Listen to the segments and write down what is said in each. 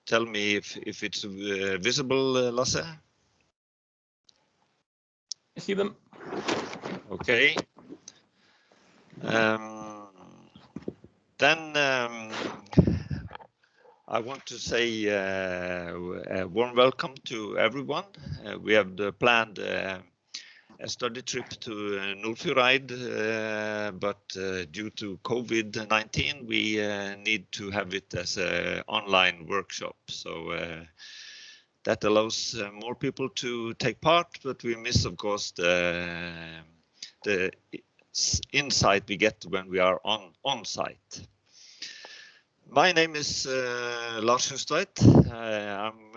tell me if it's visible, Lasse? I see them. Okay. Then I want to say a warm welcome to everyone. We have planned a study trip to Nordfjordeid, but due to COVID-19, we need to have it as an online workshop. So that allows more people to take part, but we miss, of course, the insight we get when we are on site. My name is Lars Hustveit. I'm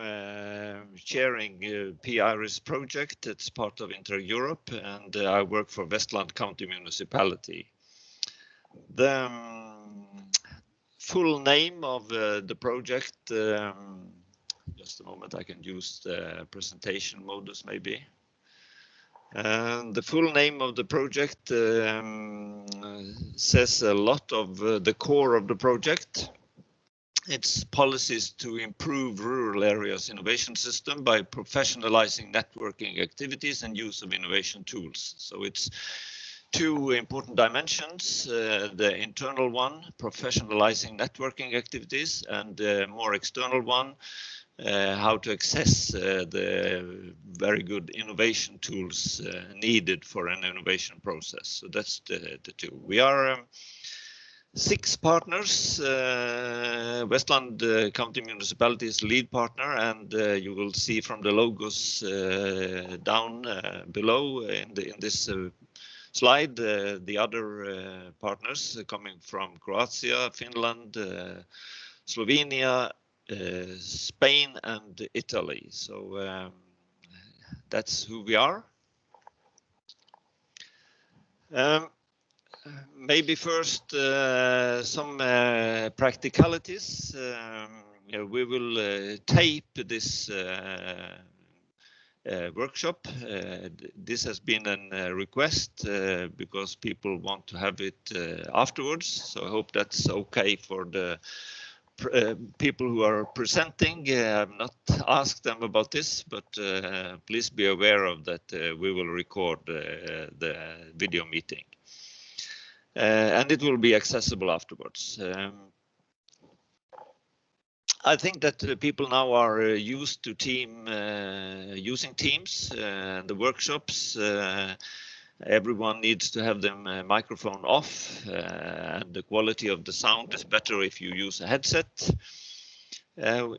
chairing P-IRIS project. It's part of Inter-Europe, and I work for Vestland County Municipality. The full name of the project, just a moment, I can use the presentation modus maybe. The full name of the project says a lot of the core of the project. It's policies to improve rural areas innovation system by professionalizing networking activities and use of innovation tools. So it's two important dimensions, the internal one, professionalizing networking activities, and the more external one, how to access the very good innovation tools needed for an innovation process. So that's the two. We are 6 partners. Westland County Municipality is lead partner, and you will see from the logos down below in this slide the other partners coming from Croatia, Finland, Slovenia, Spain and Italy. So that's who we are. Maybe first some practicalities. We will tape this workshop. This has been a request because people want to have it afterwards. So I hope that's okay for the people who are presenting. I've not asked them about this, but please be aware of that. We will record the video meeting. And it will be accessible afterwards. I think that people now are used to using Teams, the workshops. Everyone needs to have their microphone off, and the quality of the sound is better if you use a headset.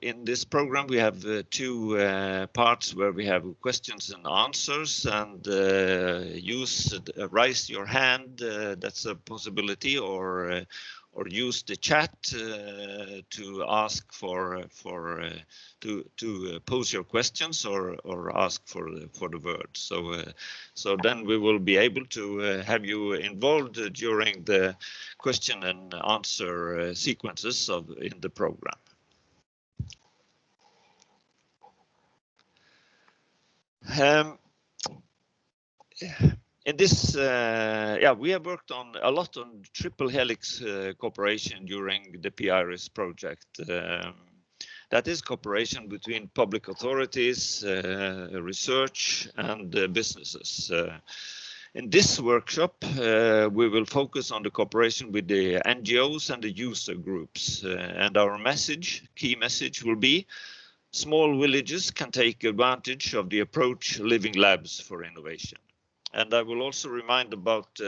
In this program, we have 2 parts where we have questions and answers, and raise your hand. That's a possibility, or use the chat to ask to pose your questions or ask for the word. So then we will be able to have you involved during the question and answer sequences in the program. In this, we have worked a lot on triple helix cooperation during the P-IRIS project. That is cooperation between public authorities, research, and businesses. In this workshop, we will focus on the cooperation with the NGOs and the user groups. And our key message will be, small villages can take advantage of the approach Living Labs for Innovation. And I will also remind about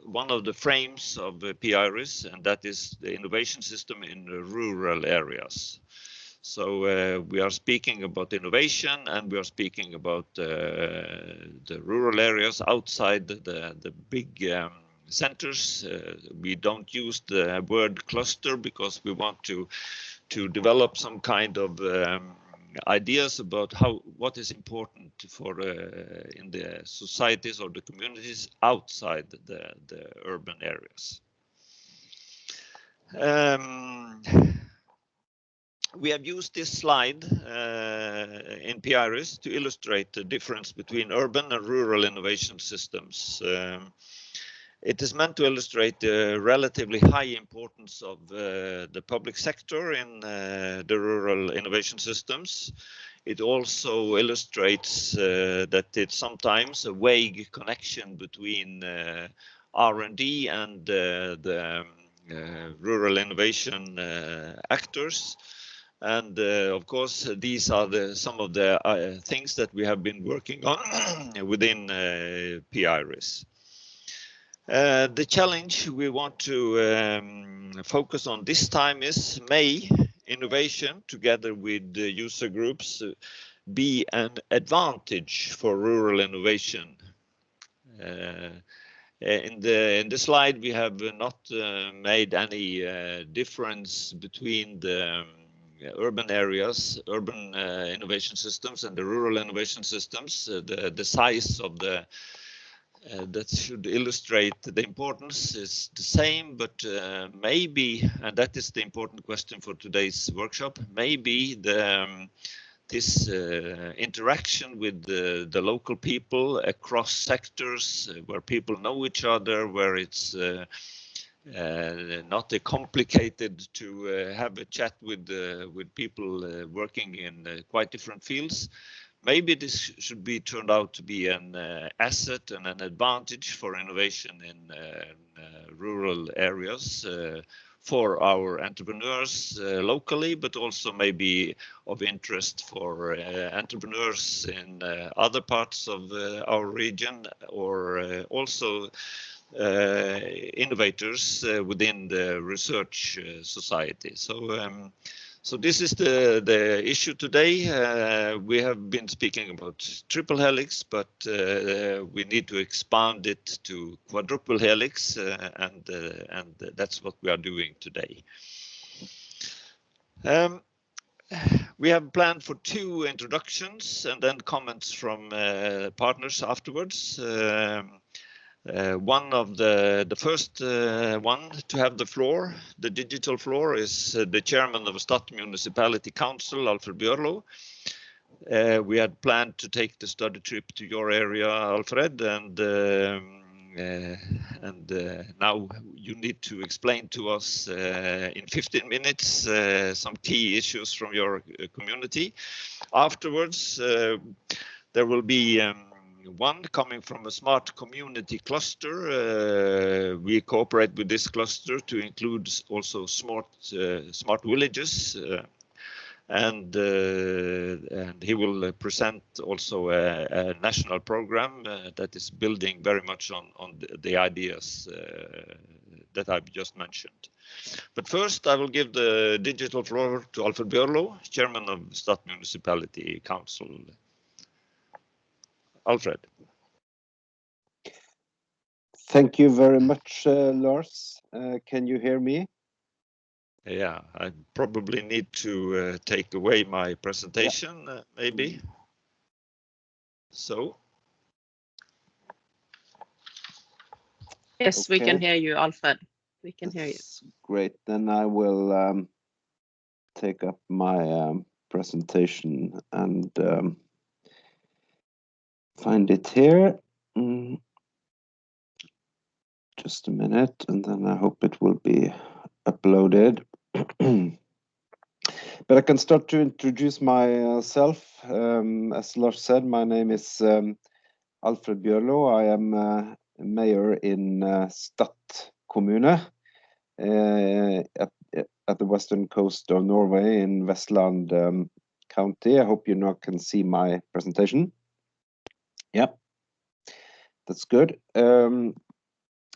one of the frames of P-IRIS, and that is the innovation system in rural areas. So we are speaking about innovation, and we are speaking about the rural areas outside the big centers. We don't use the word cluster because we want to develop some kind of ideas about what is important for in the societies or the communities outside the urban areas. We have used this slide in P-IRIS to illustrate the difference between urban and rural innovation systems. It is meant to illustrate the relatively high importance of the public sector in the rural innovation systems. It also illustrates that it's sometimes a vague connection between R&D and the rural innovation actors. And of course, these are some of the things that we have been working on within PIRIS. The challenge we want to focus on this time is, may innovation together with the user groups be an advantage for rural innovation? In the slide, we have not made any difference between the urban areas, urban innovation systems, and the rural innovation systems. The size of the that should illustrate the importance is the same, but maybe, and that is the important question for today's workshop, maybe this interaction with the local people across sectors, where people know each other, where it's not complicated to have a chat with people working in quite different fields. Maybe this should be turned out to be an asset and an advantage for innovation in rural areas for our entrepreneurs locally, but also maybe of interest for entrepreneurs in other parts of our region, or also innovators within the research society. So this is the issue today. We have been speaking about triple helix, but we need to expand it to quadruple helix, and that's what we are doing today. We have planned for 2 introductions and then comments from partners afterwards. One of the first one to have the floor, the digital floor, is the chairman of Stad Municipality Council, Alfred Bjørlo. We had planned to take the study trip to your area, Alfred, and now you need to explain to us in 15 minutes some key issues from your community. Afterwards, there will be one coming from a smart community cluster. We cooperate with this cluster to include also smart villages, and he will present also a national program that is building very much on the ideas that I've just mentioned. But first, I will give the digital floor to Alfred Bjørlo, chairman of Stad Municipality Council. Alfred. Thank you very much, Lars. Can you hear me? Yeah, I probably need to take away my presentation, maybe. So. Yes, okay. We can hear you, Alfred. We can hear you. Great. Then I will take up my presentation and find it here. Just a minute, and then I hope it will be uploaded. But I can start to introduce myself. As Lars said, my name is Alfred Bjørlo. I am mayor in Stad kommune at the western coast of Norway in Vestland County. I hope you now can see my presentation. Yeah, that's good. And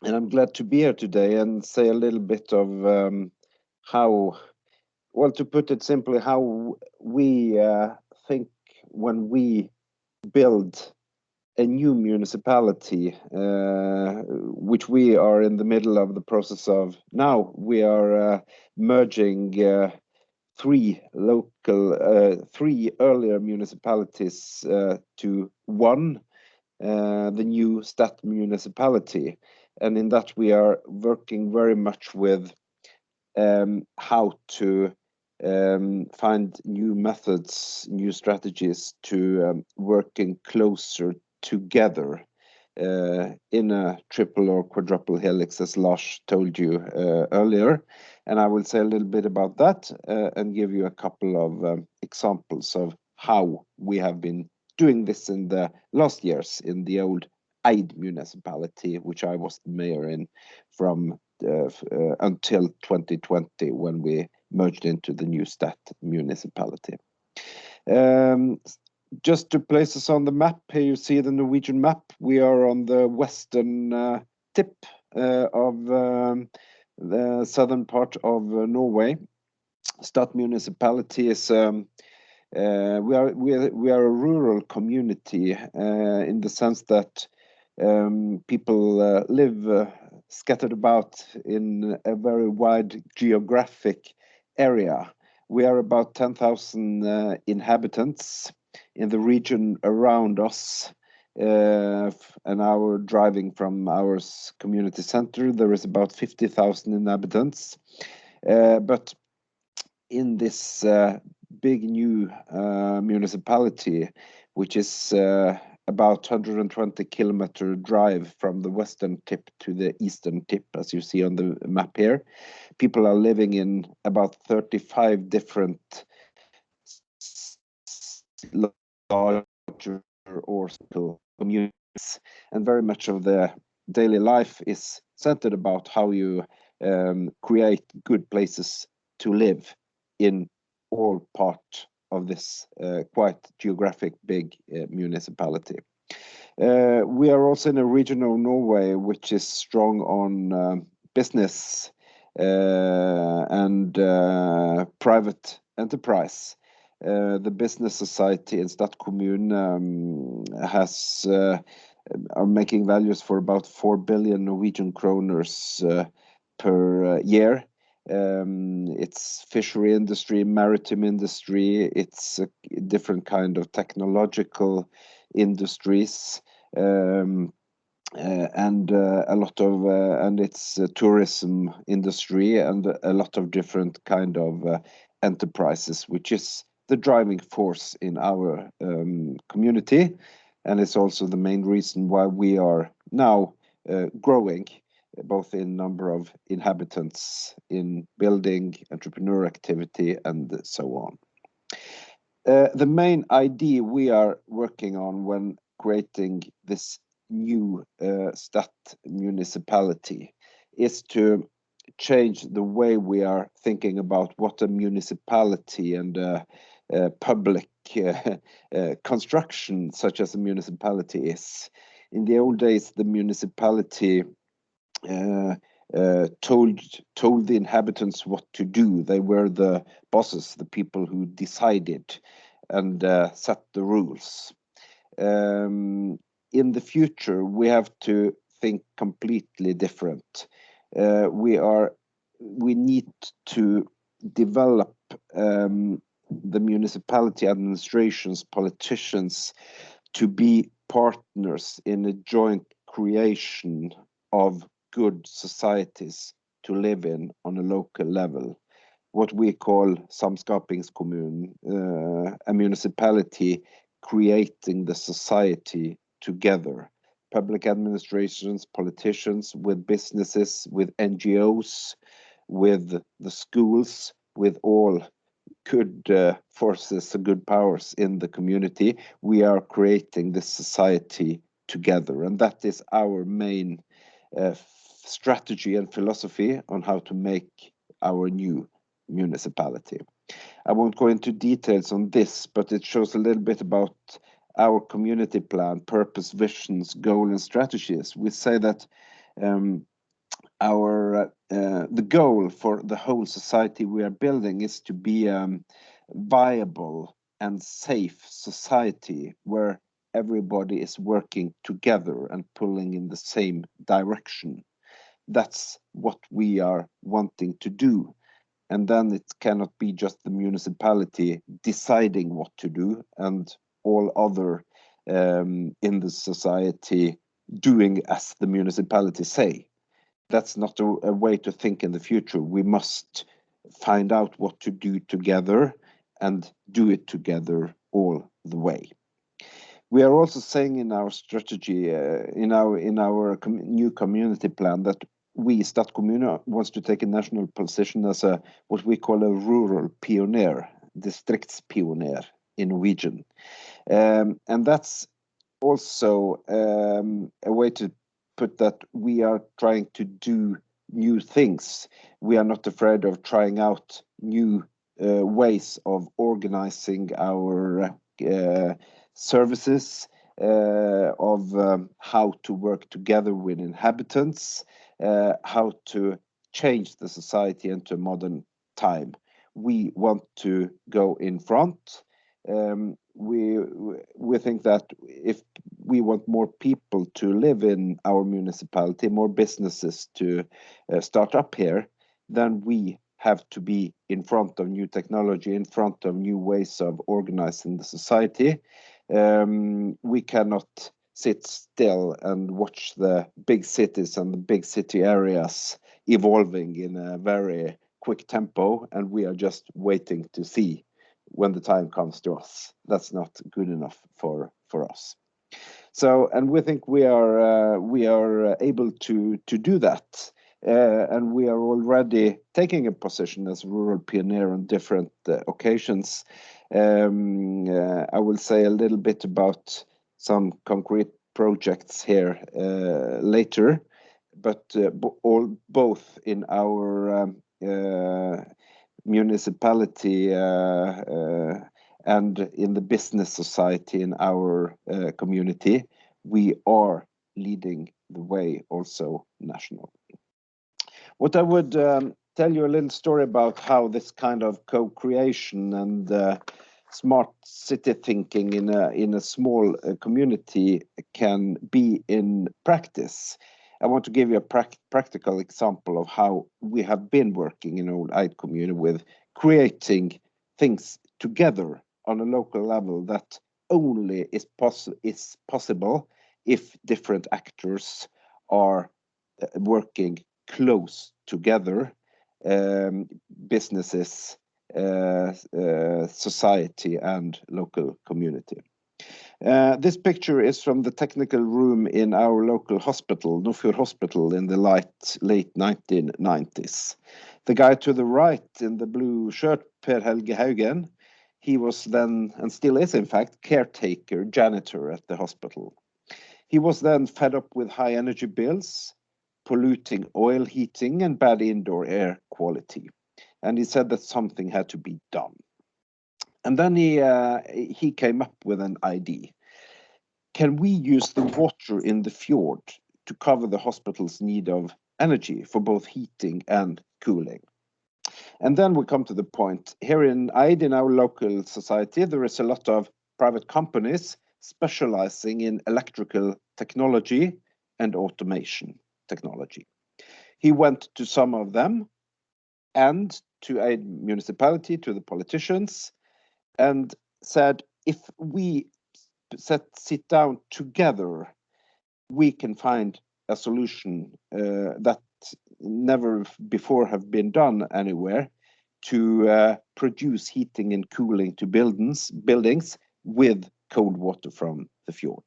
I'm glad to be here today and say a little bit of how, well, to put it simply, how we think when we build a new municipality, which we are in the middle of the process of now. We are merging 3 earlier municipalities to one, the new Stad municipality. And in that we are working very much with how to find new methods, new strategies to working closer together. in a triple or quadruple helix, as Lars told you earlier. And I will say a little bit about that and give you a couple of examples of how we have been doing this in the last years in the old Eid municipality, which I was the mayor in from until 2020, when we merged into the new Stat municipality. Just to place us on the map, here you see the Norwegian map. We are on the western tip of the southern part of Norway. Stat municipality is we are a rural community in the sense that people live scattered about in a very wide geographic area. We are about 10,000 inhabitants in the region around us. An hour driving from our community center, there is about 50,000 inhabitants. But in this big new municipality, which is about 120-kilometer drive from the western tip to the eastern tip, as you see on the map here, people are living in about 35 different larger or small communities, and very much of the daily life is centered about how you create good places to live in all part of this quite geographic big municipality. We are also in a region of Norway which is strong on business and private enterprise. The business society in Stat Kommune are making values for about 4 billion Norwegian kroners per year. It's fishery industry, maritime industry, it's a different kind of technological industries, and a lot of and it's tourism industry and a lot of different kind of enterprises, which is the driving force in our community, and it's also the main reason why we are now growing, both in number of inhabitants, in building, entrepreneur activity, and so on. The main idea we are working on when creating this new Stat municipality is to change the way we are thinking about what a municipality and public construction such as a municipality is. In the old days, the municipality told the inhabitants what to do. They were the bosses, the people who decided and set the rules. In the future, we have to think completely different. We need to develop the municipality administrations, politicians, to be partners in a joint creation of good societies to live in on a local level. What we call samskapingskommun, a municipality creating the society together. Public administrations, politicians, with businesses, with NGOs, with the schools, with all good forces, good powers in the community. We are creating this society together, and that is our main strategy and philosophy on how to make our new municipality. I won't go into details on this, but it shows a little bit about our community plan, purpose, visions, goal, and strategies. We say that the goal for the whole society we are building is to be viable and safe society where everybody is working together and pulling in the same direction. That's what we are wanting to do. And then it cannot be just the municipality deciding what to do and all other in the society doing as the municipality say. That's not a way to think in the future. We must find out what to do together and do it together all the way. We are also saying in our strategy, in our new community plan, that we, Stat Kommune, wants to take a national position as what we call a rural pioneer, distriktspioner in Norwegian. And that's also a way to put that we are trying to do new things. We are not afraid of trying out new ways of organizing our services, of how to work together with inhabitants, how to change the society into a modern time. We want to go in front. We think that if we want more people to live in our municipality, more businesses to start up here, then we have to be in front of new technology, in front of new ways of organizing the society. We cannot sit still and watch the big cities and the big city areas evolving in a very quick tempo, and we are just waiting to see when the time comes to us. That's not good enough for us. So, and we think we are able to do that, and we are already taking a position as rural pioneer on different occasions. I will say a little bit about some concrete projects here later, but both in our municipality and in the business society in our community, we are leading the way also national. What I would tell you a little story about how this kind of co-creation and smart city thinking in a small community can be in practice. I want to give you a practical example of how we have been working in Old Eid Kommune with creating things together on a local level that only is possible if different actors are working close together, businesses, society and local community. This picture is from the technical room in our local hospital, Nordfjord Hospital, in the late 1990s. The guy to the right in the blue shirt, Per Helge Haugen, he was then, and still is in fact, caretaker, janitor at the hospital. He was then fed up with high energy bills, polluting oil heating and bad indoor air quality. And he said that something had to be done. And then he came up with an idea. Can we use the water in the fjord to cover the hospital's need of energy for both heating and cooling? And then we come to the point. Here in Eid, in our local society, there is a lot of private companies specializing in electrical technology and automation technology. He went to some of them and to a municipality, to the politicians, and said, if we sit down together, we can find a solution that never before have been done anywhere to produce heating and cooling to buildings with cold water from the fjord.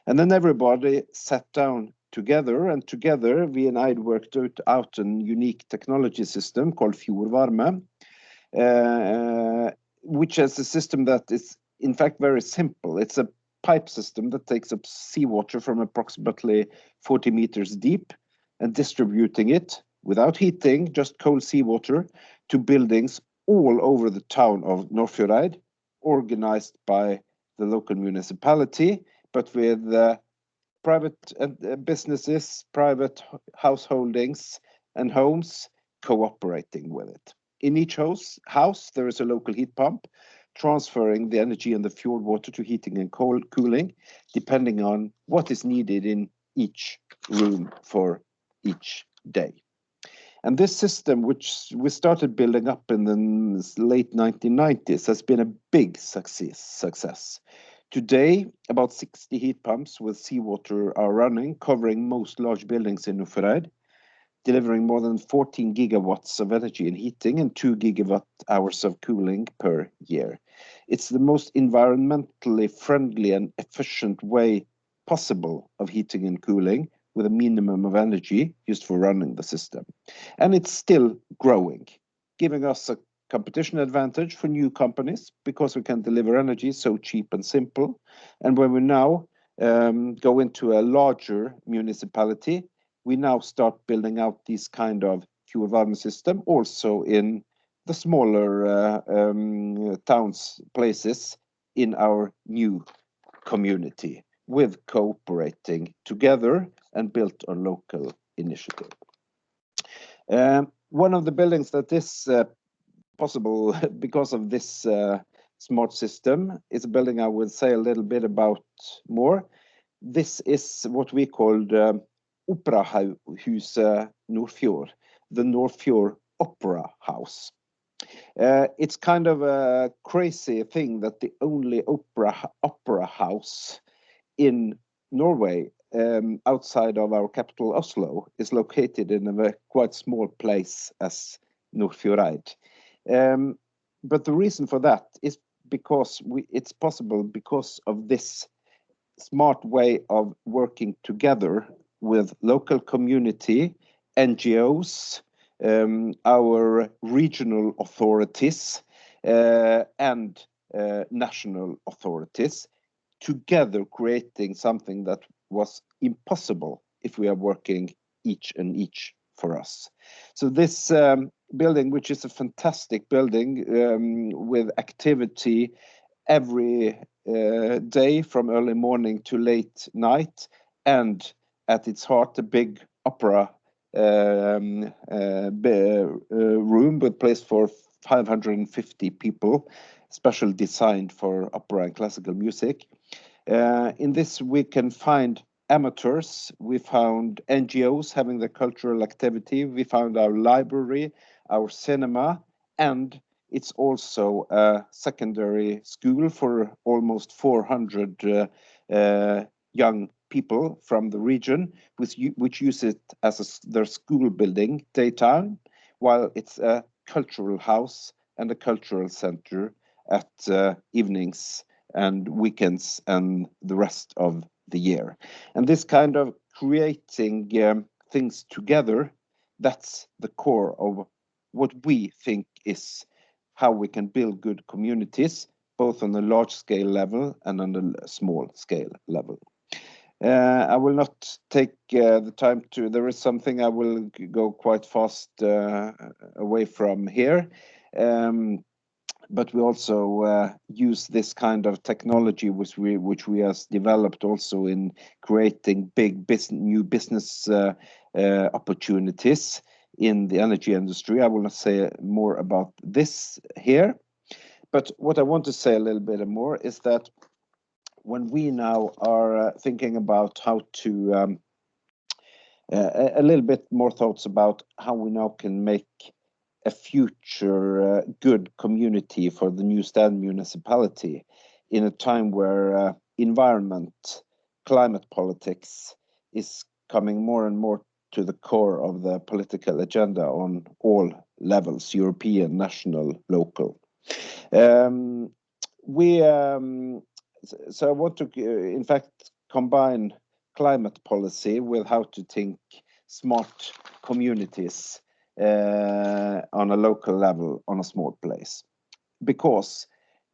And then everybody sat down together, and together we and I worked out a unique technology system called Fjordvarme, which is a system that is in fact very simple. It's a pipe system that takes up seawater from approximately 40 meters deep and distributing it without heating, just cold seawater, to buildings all over the town of Nordfjord, organized by the local municipality, but with private businesses, private householdings and homes cooperating with it. In each house, there is a local heat pump transferring the energy in the fjord water to heating and cooling, depending on what is needed in each room for each day. And this system, which we started building up in the late 1990s, has been a big success. Today, about 60 heat pumps with seawater are running, covering most large buildings in Nordfjord. delivering more than 14 gigawatts of energy in heating and 2 gigawatt hours of cooling per year. It's the most environmentally friendly and efficient way possible of heating and cooling, with a minimum of energy used for running the system. And it's still growing, giving us a competition advantage for new companies because we can deliver energy so cheap and simple. And when we now go into a larger municipality, we now start building out these kind of fuel warming system also in the smaller towns, places in our new community, with cooperating together and built on local initiative. One of the buildings that is possible because of this smart system is a building I will say a little bit about more. This is what we called Operahuset Nordfjord, the Nordfjord Opera House. It's kind of a crazy thing that the only opera house in Norway, outside of our capital Oslo, is located in a quite small place as Nordfjordeid. But the reason for that is because it's possible because of this smart way of working together with local community, NGOs, our regional authorities, and national authorities, together creating something that was impossible if we are working each for us. So this building, which is a fantastic building with activity every day from early morning to late night, and at its heart a big opera room with place for 550 people, specially designed for opera and classical music. In this we can find amateurs, we found NGOs having the cultural activity, we found our library, our cinema, and it's also a secondary school for almost 400 young people from the region, which use it as their school building daytime, while it's a cultural house and a cultural center at evenings and weekends and the rest of the year. And this kind of creating things together, that's the core of what we think is how we can build good communities, both on a large scale level and on a small scale level. I will not take the time to, there is something I will go quite fast away from here. But we also use this kind of technology which we have developed also in creating big new business opportunities in the energy industry. I will not say more about this here, but what I want to say a little bit more is that when we now are thinking about how to a little bit more thoughts about how we now can make a future good community for the new Stand municipality in a time where environment, climate politics is coming more and more to the core of the political agenda on all levels, European, national, local. So I want to, in fact, combine climate policy with how to think smart communities on a local level, on a small place. Because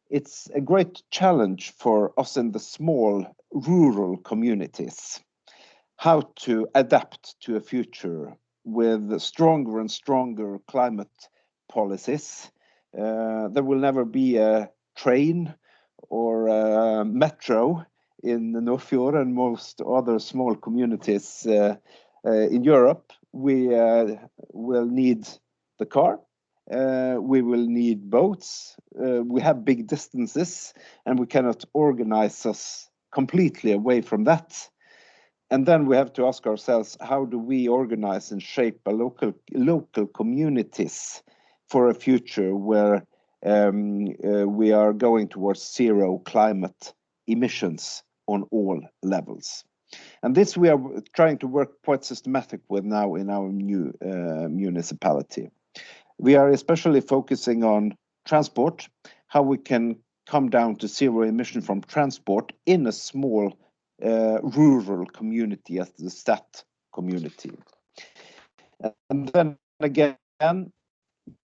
it's a great challenge for us in the small rural communities, how to adapt to a future with stronger and stronger climate policies. There will never be a train or a metro in the Nordfjord and most other small communities in Europe. We will need the car. We will need boats. We have big distances and we cannot organize us completely away from that. And then we have to ask ourselves, how do we organize and shape a local communities for a future where we are going towards zero climate emissions on all levels? And this we are trying to work quite systematic with now in our new municipality. We are especially focusing on transport, how we can come down to zero emission from transport in a small rural community as the stat community. And then again,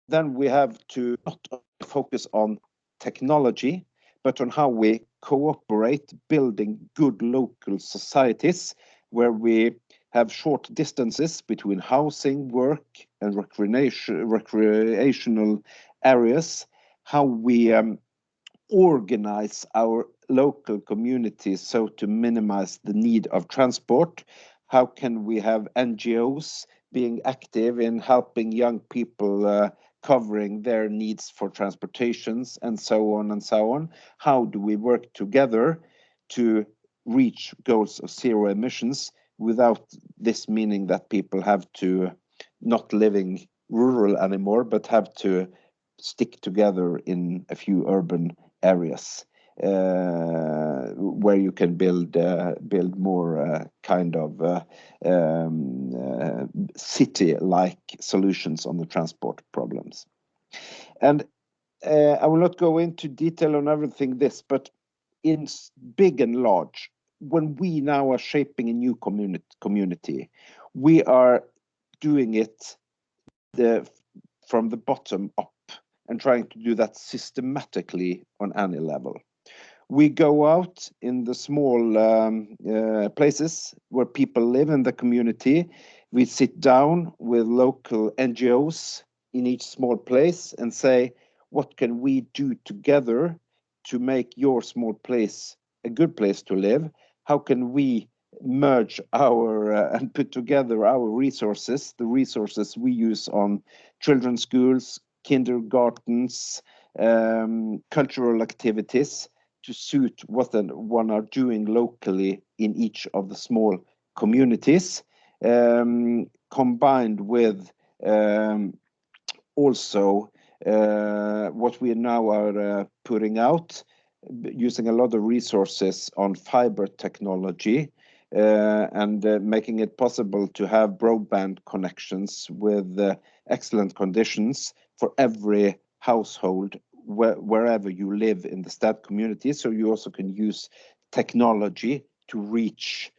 then we have to not focus on technology, but on how we cooperate, building good local societies where we have short distances between housing, work, and recreational areas, how we organize our local communities so to minimize the need of transport. How can we have NGOs being active in helping young people covering their needs for transportations and so on and so on? How do we work together to reach goals of zero emissions without this meaning that people have to not living rural anymore, but have to stick together in a few urban areas where you can build more kind of city-like solutions on the transport problems. And I will not go into detail on everything this, but in big and large, when we now are shaping a new community, we are doing it from the bottom up and trying to do that systematically on any level. We go out in the small places where people live in the community. We sit down with local NGOs in each small place and say, what can we do together to make your small place a good place to live? How can we merge our and put together our resources, the resources we use on children's schools, kindergartens, cultural activities, to suit what one are doing locally in each of the small communities, combined with also what we now are putting out, using a lot of resources on fiber technology, and making it possible to have broadband connections with excellent conditions for every household wherever you live in the stat community. So you also can use technology to reach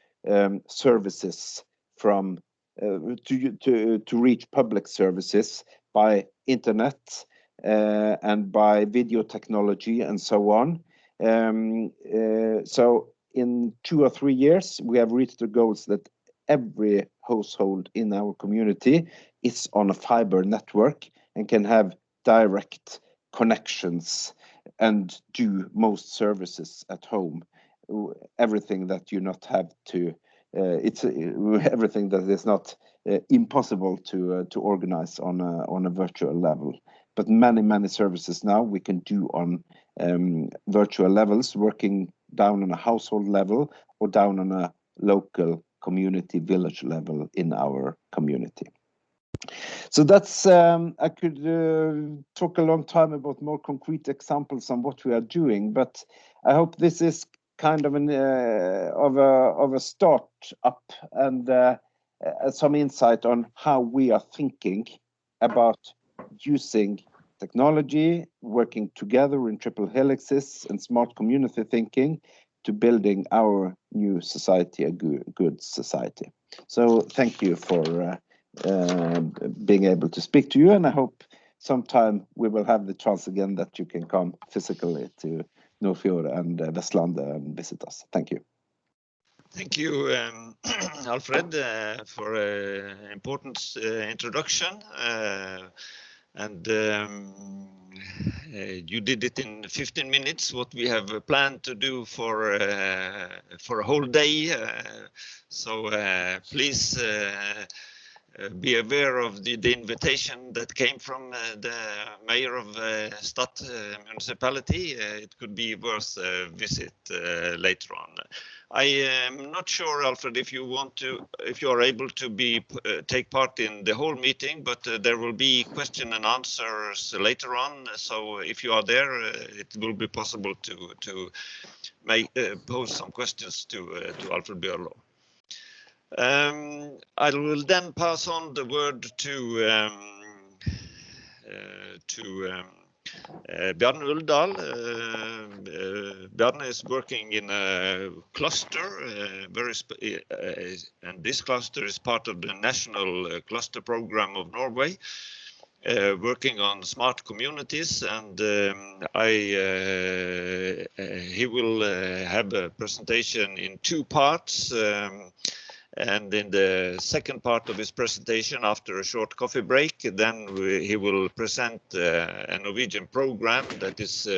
services from to reach public services by internet and by video technology and so on. So in 2 or 3 years, we have reached the goals that every household in our community is on a fiber network and can have direct connections and do most services at home. Everything that you not have to, it's everything that is not impossible to organize on a virtual level. But many services now we can do on virtual levels, working down on a household level or down on a local community village level in our community. So that's I could talk a long time about more concrete examples on what we are doing, but I hope this is kind of an of a start up and some insight on how we are thinking about using technology, working together in triple helixes and smart community thinking to building our new society, a good society. So thank you for being able to speak to you, and I hope sometime we will have the chance again that you can come physically to Nordfjord and Vestlandet and visit us. Thank you. Thank you, Alfred, for an important introduction. You did it in 15 minutes, what we have planned to do for a whole day. So please be aware of the invitation that came from the mayor of Stad municipality. It could be worth a visit later on. I am not sure, Alfred, if you are able to take part in the whole meeting, but there will be question and answers later on. So if you are there, it will be possible to pose some questions to Alfred Bjørlo. I will then pass on the word to Bjarne Uldal. Bjarne is working in a cluster, and this cluster is part of the National Cluster Program of Norway, working on smart communities, and he will have a presentation in two parts. And in the second part of his presentation, after a short coffee break, then he will present a Norwegian program that is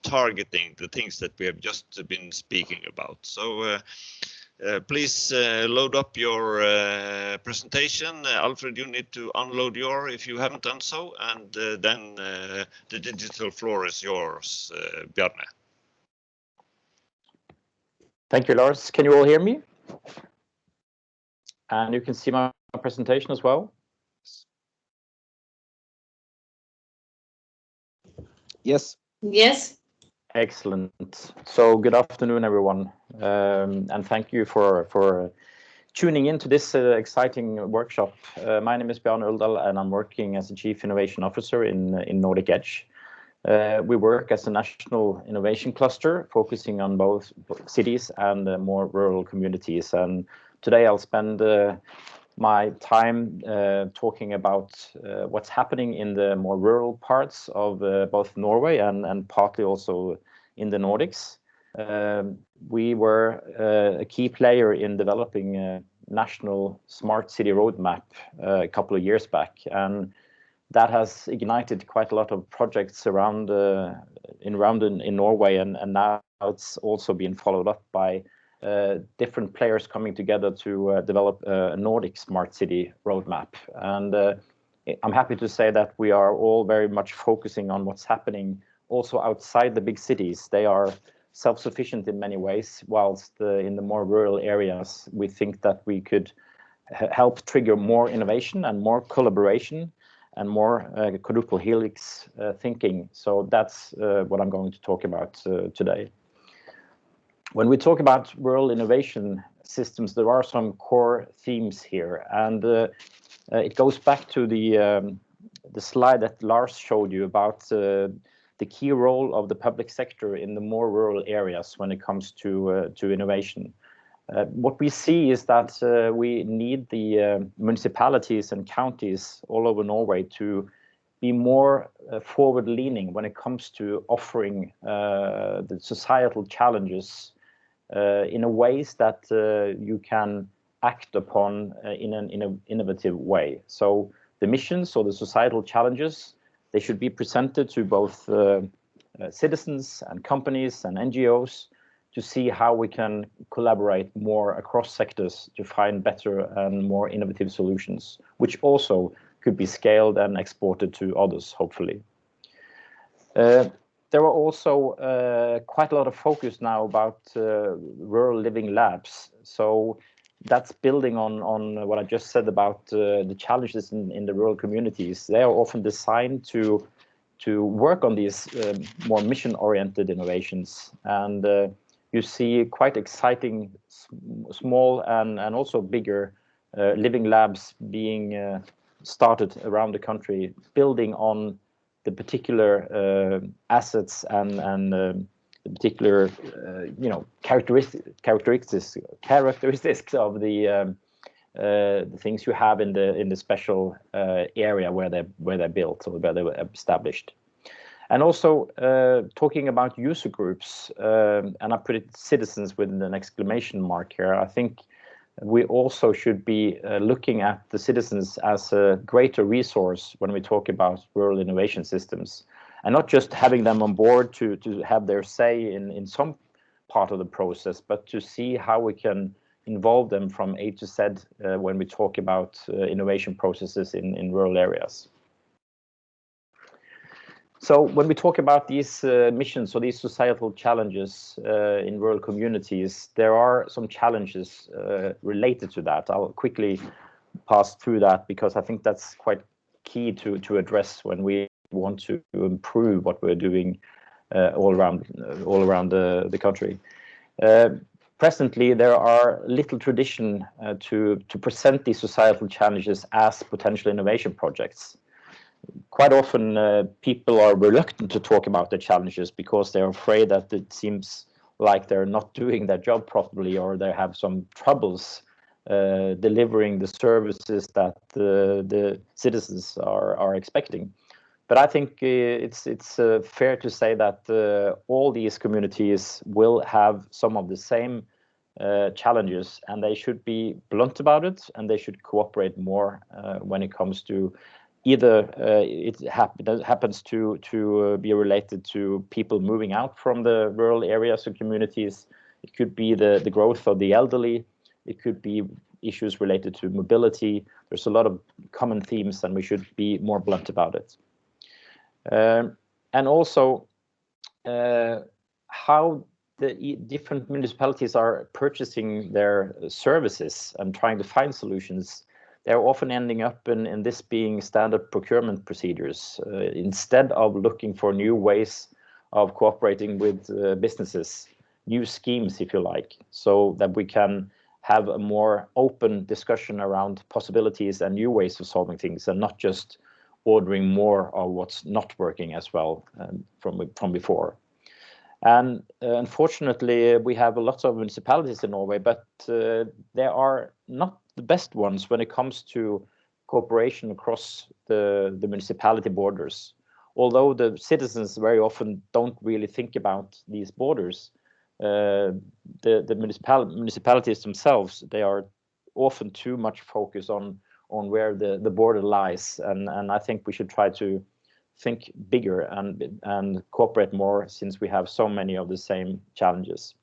targeting the things that we have just been speaking about. So please load up your presentation. Alfred, you need to unload your if you haven't done so, and then the digital floor is yours, Bjarne. Thank you, Lars. Can you all hear me? And you can see my presentation as well? Yes. Yes. Excellent. So good afternoon, everyone. And thank you for tuning into this exciting workshop. My name is Bjarne Uldal, and I'm working as a Chief Innovation Officer in Nordic Edge. We work as a national innovation cluster, focusing on both cities and more rural communities. And today I'll spend my time talking about what's happening in the more rural parts of both Norway and partly also in the Nordics. We were a key player in developing a national smart city roadmap a couple of years back, and that has ignited quite a lot of projects around in Norway, and now it's also been followed up by different players coming together to develop a Nordic smart city roadmap. And I'm happy to say that we are all very much focusing on what's happening also outside the big cities. They are self-sufficient in many ways, whilst in the more rural areas, we think that we could help trigger more innovation and more collaboration and more quadruple helix thinking. So that's what I'm going to talk about today. When we talk about rural innovation systems, there are some core themes here, and it goes back to the slide that Lars showed you about the key role of the public sector in the more rural areas when it comes to innovation. What we see is that we need the municipalities and counties all over Norway to be more forward-leaning when it comes to offering the societal challenges in a ways that you can act upon in an innovative way. So the missions or the societal challenges, they should be presented to both citizens and companies and NGOs to see how we can collaborate more across sectors to find better and more innovative solutions, which also could be scaled and exported to others, hopefully. There are also quite a lot of focus now about rural living labs. So that's building on what I just said about the challenges in the rural communities. They are often designed to work on these more mission-oriented innovations. And you see quite exciting small and also bigger living labs being started around the country, building on the particular assets and the particular characteristics of the things you have in the special area where they're built or where they were established. And also talking about user groups, and I put it citizens with an exclamation mark here. I think we also should be looking at the citizens as a greater resource when we talk about rural innovation systems, and not just having them on board to have their say in some part of the process, but to see how we can involve them from A to Z when we talk about innovation processes in rural areas. So when we talk about these missions or these societal challenges in rural communities, there are some challenges related to that. I'll quickly pass through that because I think that's quite key to address when we want to improve what we're doing all around the country. presently there are little tradition to present these societal challenges as potential innovation projects. Quite often people are reluctant to talk about their challenges because they're afraid that it seems like they're not doing their job properly, or they have some troubles delivering the services that the citizens are expecting. But I think it's fair to say that all these communities will have some of the same challenges, and they should be blunt about it, and they should cooperate more when it comes to either it happens to be related to people moving out from the rural areas and communities. It could be the growth of the elderly. It could be issues related to mobility. There's a lot of common themes, and we should be more blunt about it. And also how the different municipalities are purchasing their services and trying to find solutions. They're often ending up in this being standard procurement procedures instead of looking for new ways of cooperating with businesses, new schemes, if you like, so that we can have a more open discussion around possibilities and new ways of solving things, and not just ordering more of what's not working as well from before. And unfortunately, we have lots of municipalities in Norway, but they are not the best ones when it comes to cooperation across the municipality borders. Although the citizens very often don't really think about these borders, the municipalities themselves, they are often too much focused on where the border lies, and I think we should try to think bigger and cooperate more, since we have so many of the same challenges.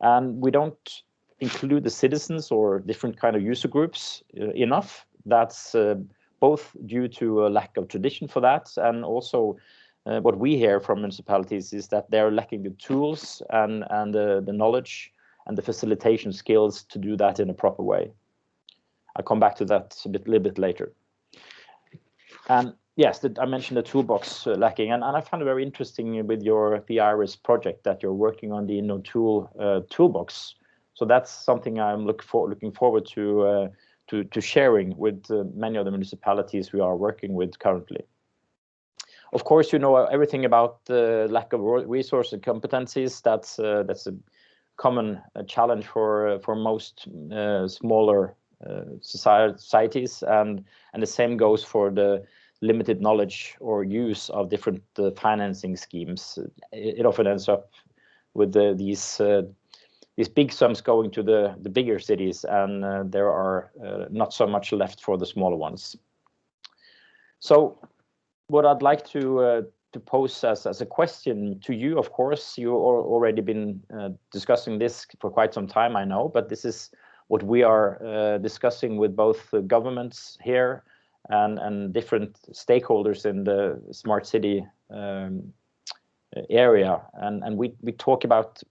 And we don't include the citizens or different kind of user groups enough. That's both due to a lack of tradition for that, and also what we hear from municipalities is that they're lacking the tools and the knowledge and the facilitation skills to do that in a proper way. I'll come back to that a little bit later. And yes, I mentioned the toolbox lacking, and I found it very interesting with the IRIS project that you're working on the InnoTool toolbox. So that's something I'm looking forward to sharing with many of the municipalities we are working with currently. Of course, you know everything about the lack of resource and competencies. That's a common challenge for most smaller societies, and the same goes for the limited knowledge or use of different financing schemes. It often ends up with these big sums going to the bigger cities, and there are not so much left for the smaller ones. So what I'd like to pose as a question to you, of course, you already been discussing this for quite some time, I know, but this is what we are discussing with both the governments here and different stakeholders in the smart city area. And we talk about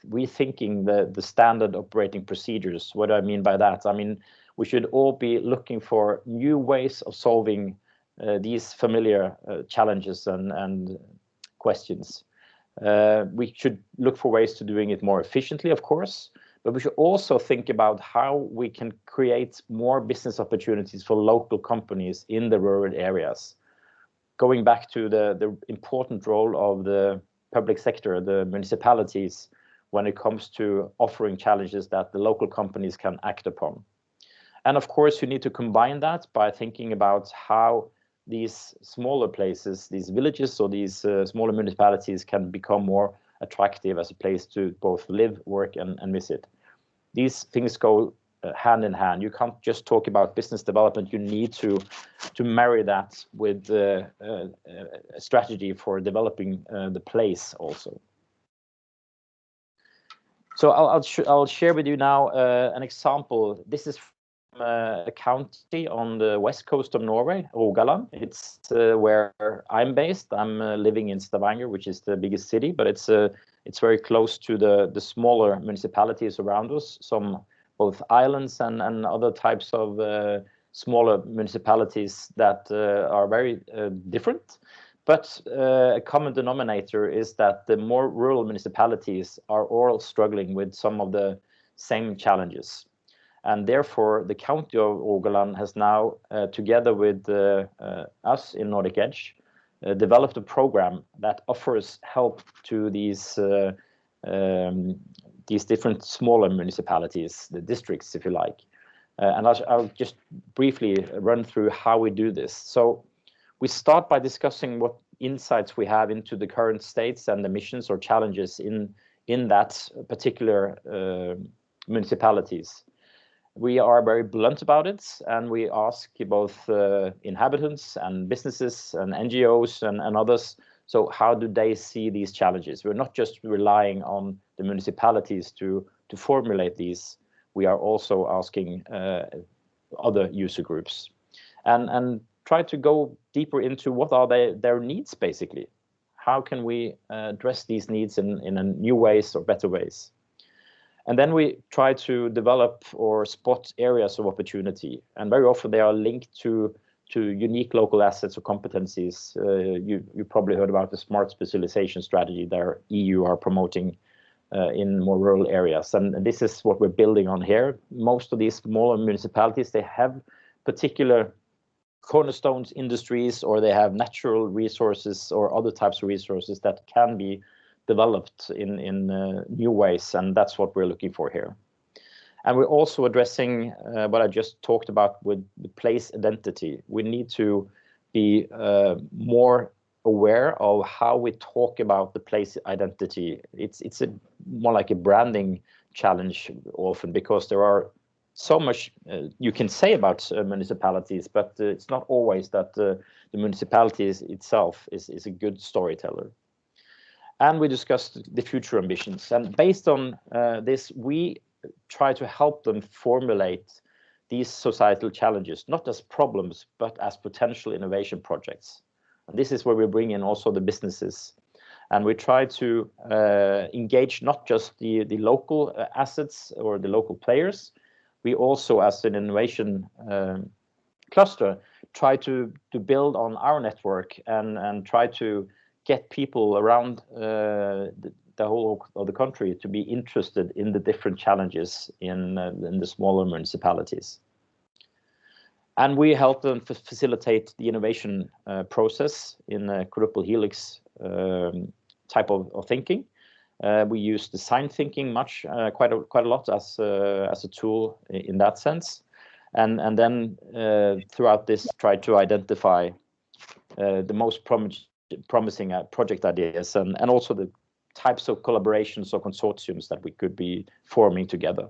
rethinking the standard operating procedures. What do I mean by that? I mean, we should all be looking for new ways of solving these familiar challenges and questions. We should look for ways to doing it more efficiently, of course, but we should also think about how we can create more business opportunities for local companies in the rural areas. Going back to the important role of the public sector, the municipalities, when it comes to offering challenges that the local companies can act upon. And of course, you need to combine that by thinking about how these smaller places, these villages or these smaller municipalities can become more attractive as a place to both live, work and visit. These things go hand in hand. You can't just talk about business development. You need to marry that with a strategy for developing the place also. So I'll share with you now an example. This is from a county on the west coast of Norway, Rogaland. It's where I'm based. I'm living in Stavanger, which is the biggest city, but it's very close to the smaller municipalities around us, some both islands and other types of smaller municipalities that are very different, But a common denominator is that the more rural municipalities are all struggling with some of the same challenges. And therefore, the County of Rogaland has now, together with us in Nordic Edge, developed a program that offers help to these different smaller municipalities, the districts, if you like. And I'll just briefly run through how we do this. So we start by discussing what insights we have into the current states and the missions or challenges in that particular municipalities. We are very blunt about it, and we ask both inhabitants and businesses and NGOs and others, so how do they see these challenges? We're not just relying on the municipalities to formulate these. We are also asking other user groups and try to go deeper into what are their needs, basically. How can we address these needs in a new ways or better ways? And then we try to develop or spot areas of opportunity. And very often they are linked to unique local assets or competencies. You probably heard about the smart specialization strategy that EU are promoting in more rural areas. And this is what we're building on here. Most of these smaller municipalities, they have particular cornerstones industries, or they have natural resources or other types of resources that can be developed in new ways, and that's what we're looking for here. And we're also addressing what I just talked about with the place identity. We need to be more aware of how we talk about the place identity. It's more like a branding challenge often, because there are so much you can say about municipalities, but it's not always that the municipality itself is a good storyteller. And we discussed the future ambitions. And based on this, we try to help them formulate these societal challenges, not as problems, but as potential innovation projects. And this is where we bring in also the businesses. And we try to engage not just the local assets or the local players. We also, as an innovation cluster, try to build on our network and try to get people around the whole of the country to be interested in the different challenges in the smaller municipalities. And we help them facilitate the innovation process in a quadruple helix type of thinking. We use design thinking quite a lot as a tool in that sense. And then throughout this, try to identify the most promising project ideas and also the types of collaborations or consortiums that we could be forming together.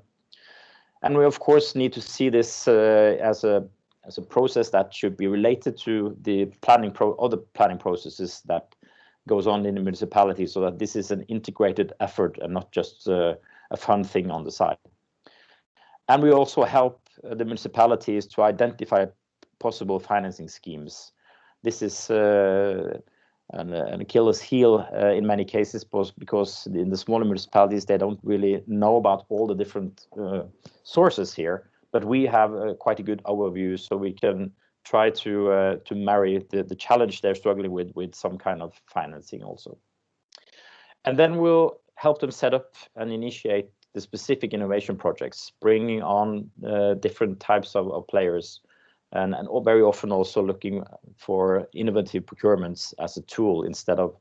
And we of course need to see this as a process that should be related to the other planning processes that goes on in the municipality, so that this is an integrated effort and not just a fun thing on the side. And we also help the municipalities to identify possible financing schemes. This is an Achilles heel in many cases, because in the smaller municipalities, they don't really know about all the different sources here. But we have quite a good overview, so we can try to marry the challenge they're struggling with some kind of financing also. And then we'll help them set up and initiate the specific innovation projects, bringing on different types of players, and very often also looking for innovative procurements as a tool instead of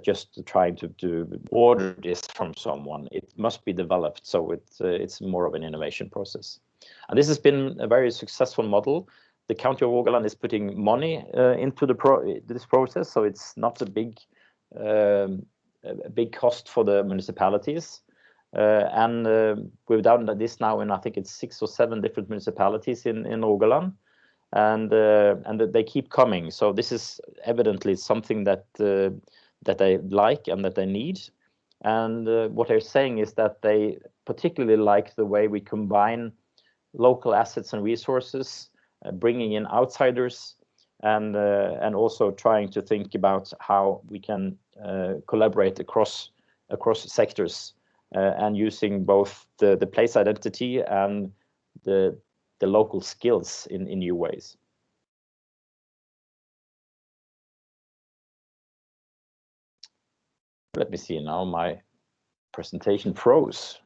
just trying to order this from someone. It must be developed, so it's more of an innovation process. And this has been a very successful model. The County of Rogaland is putting money into this process, so it's not a big cost for the municipalities. And we've done this now in, I think it's 6 or 7 different municipalities in Rogaland, and they keep coming. So this is evidently something that they like and that they need. And what they're saying is that they particularly like the way we combine local assets and resources, bringing in outsiders, and also trying to think about how we can collaborate across sectors. And using both the place identity and the local skills in new ways. Let me see now, my presentation froze.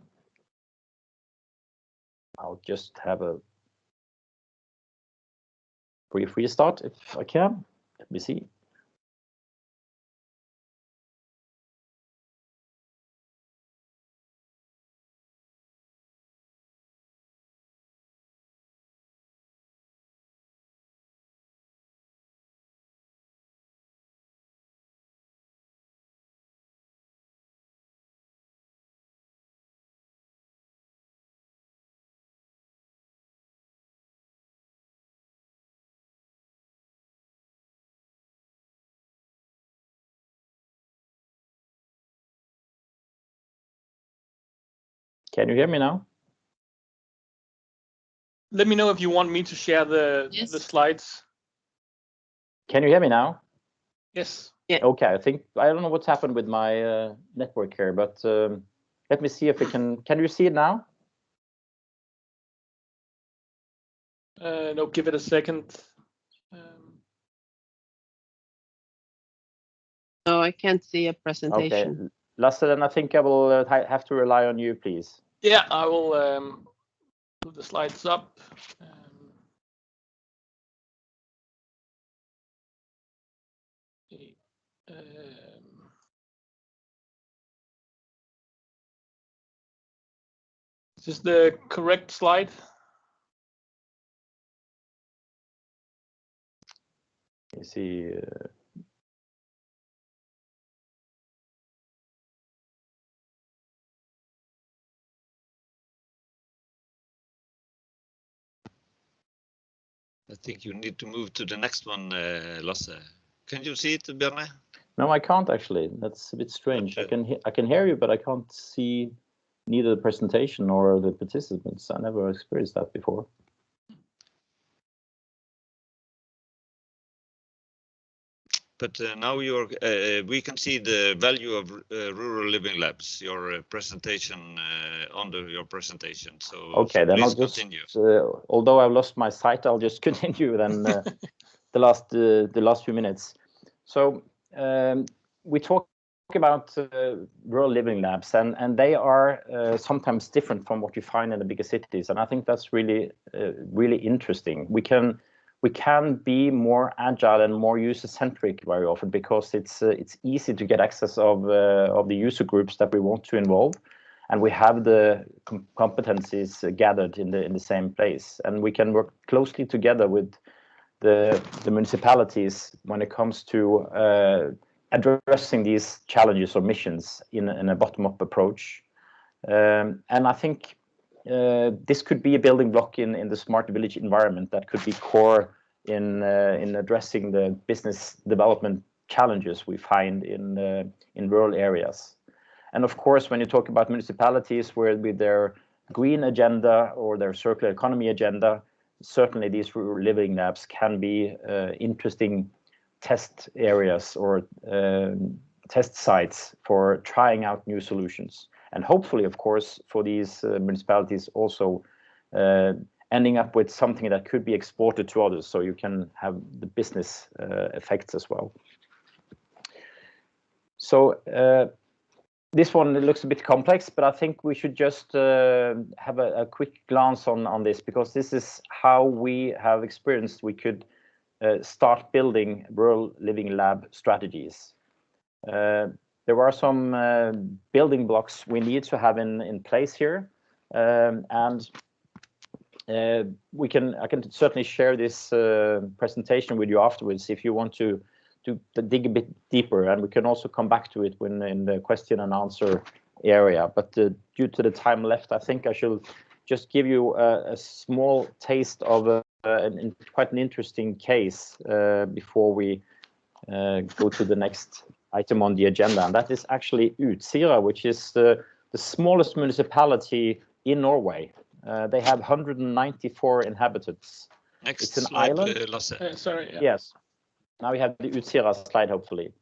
I'll just have a brief restart if I can. Let me see. Can you hear me now? Let me know if you want me to share the slides. Can you hear me now? Yes. Yeah. Okay, I don't know what's happened with my network here, but let me see if we can you see it now? No, give it a second. No, I can't see a Okay, presentation. Lasse, then I think I will have to rely on you, please. Yeah, I will put the slides up. Is this the correct slide? You see. I think you need to move to the next one, Lasse. Can you see it, Bjarne? No, I can't actually. That's a bit strange. I can hear you, but I can't see neither the presentation or the participants. I never experienced that before. But now we can see the value of rural living labs. Your presentation under your presentation. So okay, then I'll just continue. Although I've lost my sight, I'll just continue then the last few minutes. So we talk about rural living labs, and they are sometimes different from what you find in the bigger cities, and I think that's really really interesting. We can be more agile and more user-centric very often because it's easy to get access of the user groups that we want to involve, and we have the competencies gathered in the same place, and we can work closely together with the municipalities when it comes to addressing these challenges or missions in a bottom-up approach. And I think this could be a building block in the smart village environment that could be core in addressing the business development challenges we find in rural areas. And of course, when you talk about municipalities with their green agenda or their circular economy agenda, certainly these rural living labs can be interesting test areas or test sites for trying out new solutions. And hopefully, of course, for these municipalities also ending up with something that could be exported to others, so you can have the business effects as well. So this one looks a bit complex, but I think we should just have a quick glance on this, because this is how we have experienced we could start building rural living lab strategies. There are some building blocks we need to have in place here, and I can certainly share this presentation with you afterwards if you want to dig a bit deeper, and we can also come back to it when in the question and answer area. But due to the time left, I think I should just give you a small taste of quite an interesting case before we go to the next item on the agenda, and that is actually Utsira, which is the smallest municipality in Norway. They have 194 inhabitants. Next it's an slide, island. Sorry. Yeah. Yes. Now we have the Utsira slide, hopefully.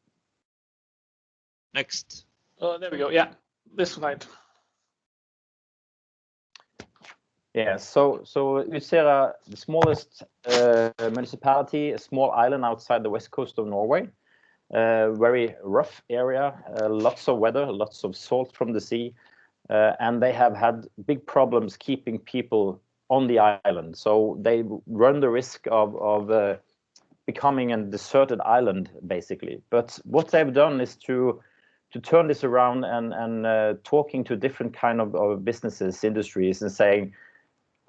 Next. Oh, there we go. Yeah, this slide. Yeah, so Utsira, the smallest municipality, a small island outside the west coast of Norway. very rough area, lots of weather, lots of salt from the sea, and they have had big problems keeping people on the island. So they run the risk of becoming a deserted island, basically. But what they've done is to turn this around and talking to different kind of businesses, industries, and saying,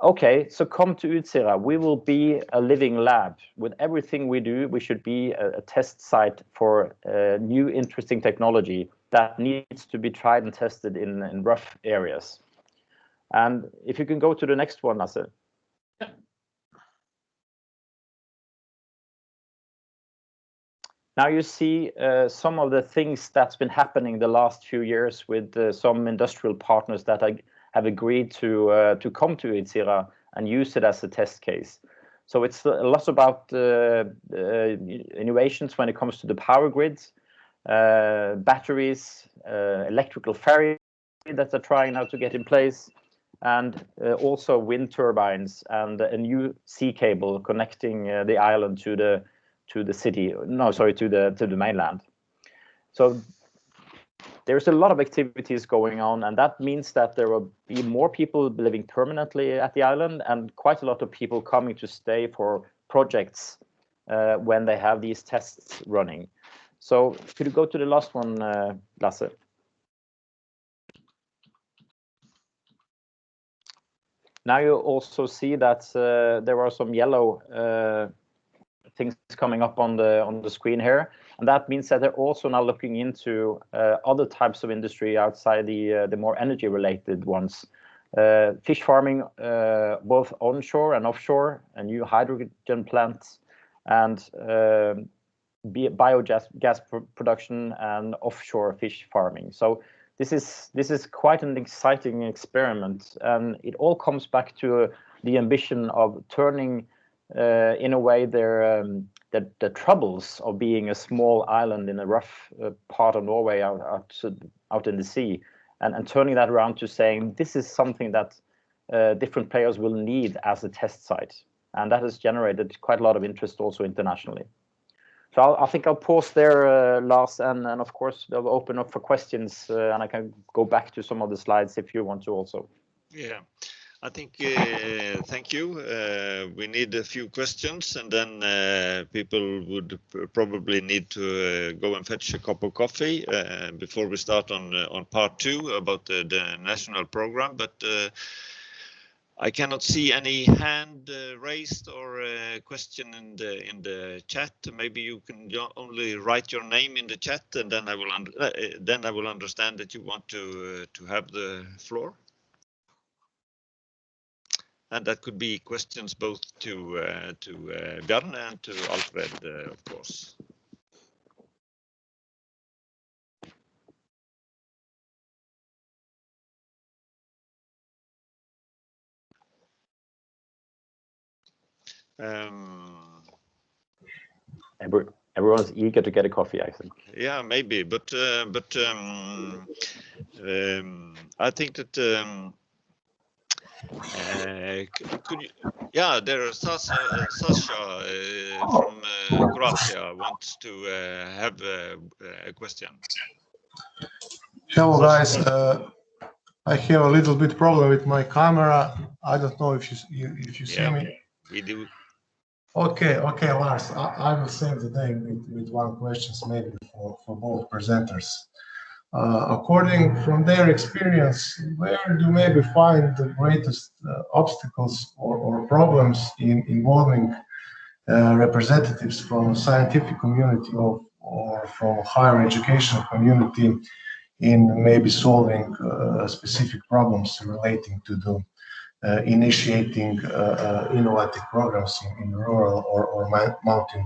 okay, so come to Utsira. We will be a living lab. With everything we do, we should be a test site for new, interesting technology that needs to be tried and tested in rough areas. And if you can go to the next one, Lasse. Yeah. Now you see some of the things that's been happening the last few years with some industrial partners that have agreed to come to Utsira and use it as a test case. So it's a lot about innovations when it comes to the power grids, batteries, electrical ferry that they're trying now to get in place, and also wind turbines and a new sea cable connecting the island to the city. No, sorry, to the mainland. So there's a lot of activities going on, and that means that there will be more people living permanently at the island and quite a lot of people coming to stay for projects when they have these tests running. So could you go to the last one, Lasse? Now you also see that there are some yellow things coming up on the screen here, and that means that they're also now looking into other types of industry outside the more energy related ones. Fish farming, both onshore and offshore, a new hydrogen plants, and biogas production and offshore fish farming. So this is quite an exciting experiment, and it all comes back to the ambition of turning in a way the troubles of being a small island in a rough part of Norway out in the sea, and turning that around to saying this is something that different players will need as a test site, and that has generated quite a lot of interest also internationally. So I think I'll pause there, Lars, and of course they'll open up for questions, and I can go back to some of the slides if you want to also. Yeah. I think, thank you. We need a few questions, and then people would probably need to go and fetch a cup of coffee before we start on part 2 about the national program. But I cannot see any hand raised or question in the chat. Maybe you can only write your name in the chat, and then I will understand that you want to have the floor. And that could be questions both to Bjarne and to Alfred, of course. Everyone's eager to get a coffee, I think. Yeah, maybe, but I think that. Could you, yeah, there is Sasha from Croatia wants to have a question. Hello guys, I have a little bit problem with my camera. I don't know if you see me. We do. Okay, Lars. I will save the day with one question maybe for both presenters. According from their experience, where do you maybe find the greatest obstacles or problems in involving representatives from scientific community or from higher education community in maybe solving specific problems relating to the initiating innovative programs in rural or mountain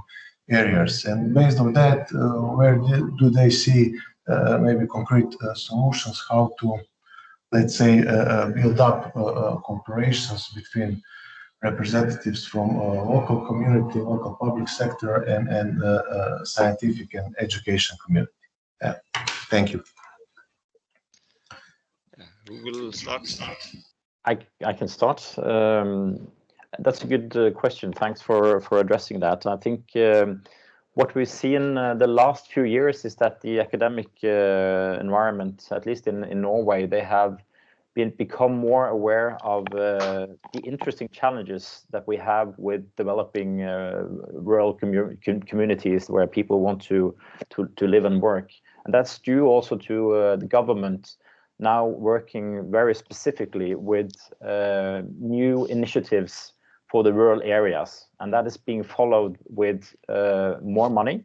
areas? And based on that, where do they see maybe concrete solutions how to, let's say, build up cooperations between representatives from local community, local public sector, and scientific and education community? Thank you. Who will start? I can start. That's a good question. Thanks for addressing that. I think what we've seen the last few years is that the academic environment, at least in Norway, they have become more aware of the interesting challenges that we have with developing rural communities where people want to live and work. And that's due also to the government now working very specifically with new initiatives for the rural areas, and that is being followed with more money,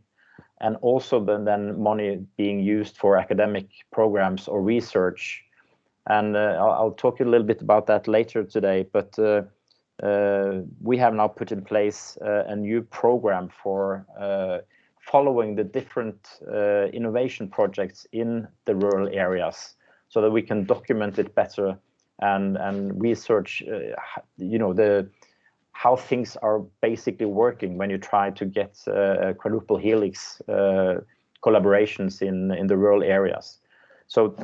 and also then money being used for academic programs or research. And I'll talk a little bit about that later today, but we have now put in place a new program for following the different innovation projects in the rural areas, so that we can document it better and research, how things are basically working when you try to get quadruple helix collaborations in the rural areas. So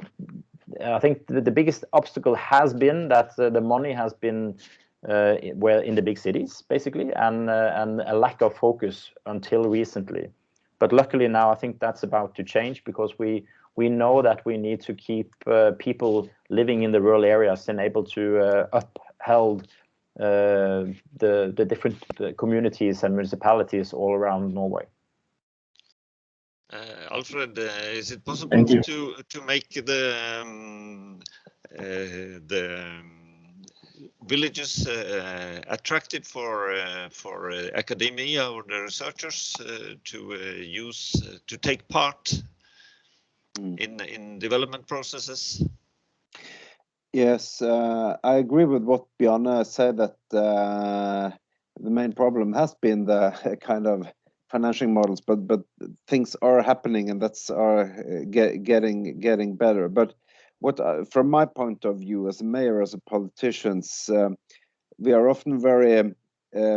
I think the biggest obstacle has been that the money has been in the big cities, basically, and a lack of focus until recently. But luckily now I think that's about to change, because we know that we need to keep people living in the rural areas and able to uphold the different communities and municipalities all around Norway. Alfred, is it possible to make the villages attractive for academia or the researchers to take part in development processes? Yes, I agree with what Bjarne said, that the main problem has been the kind of financing models, but things are happening, and that's getting better. But what from my point of view as a mayor, as a politician, we are often very,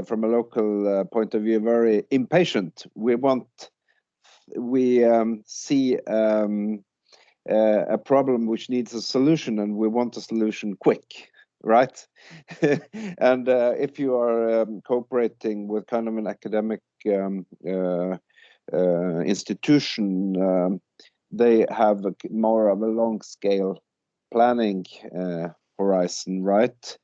from a local point of view, very impatient. We see a problem which needs a solution, and we want a solution quick, right? And if you are cooperating with kind of an academic institution, they have more of a long scale planning horizon, right?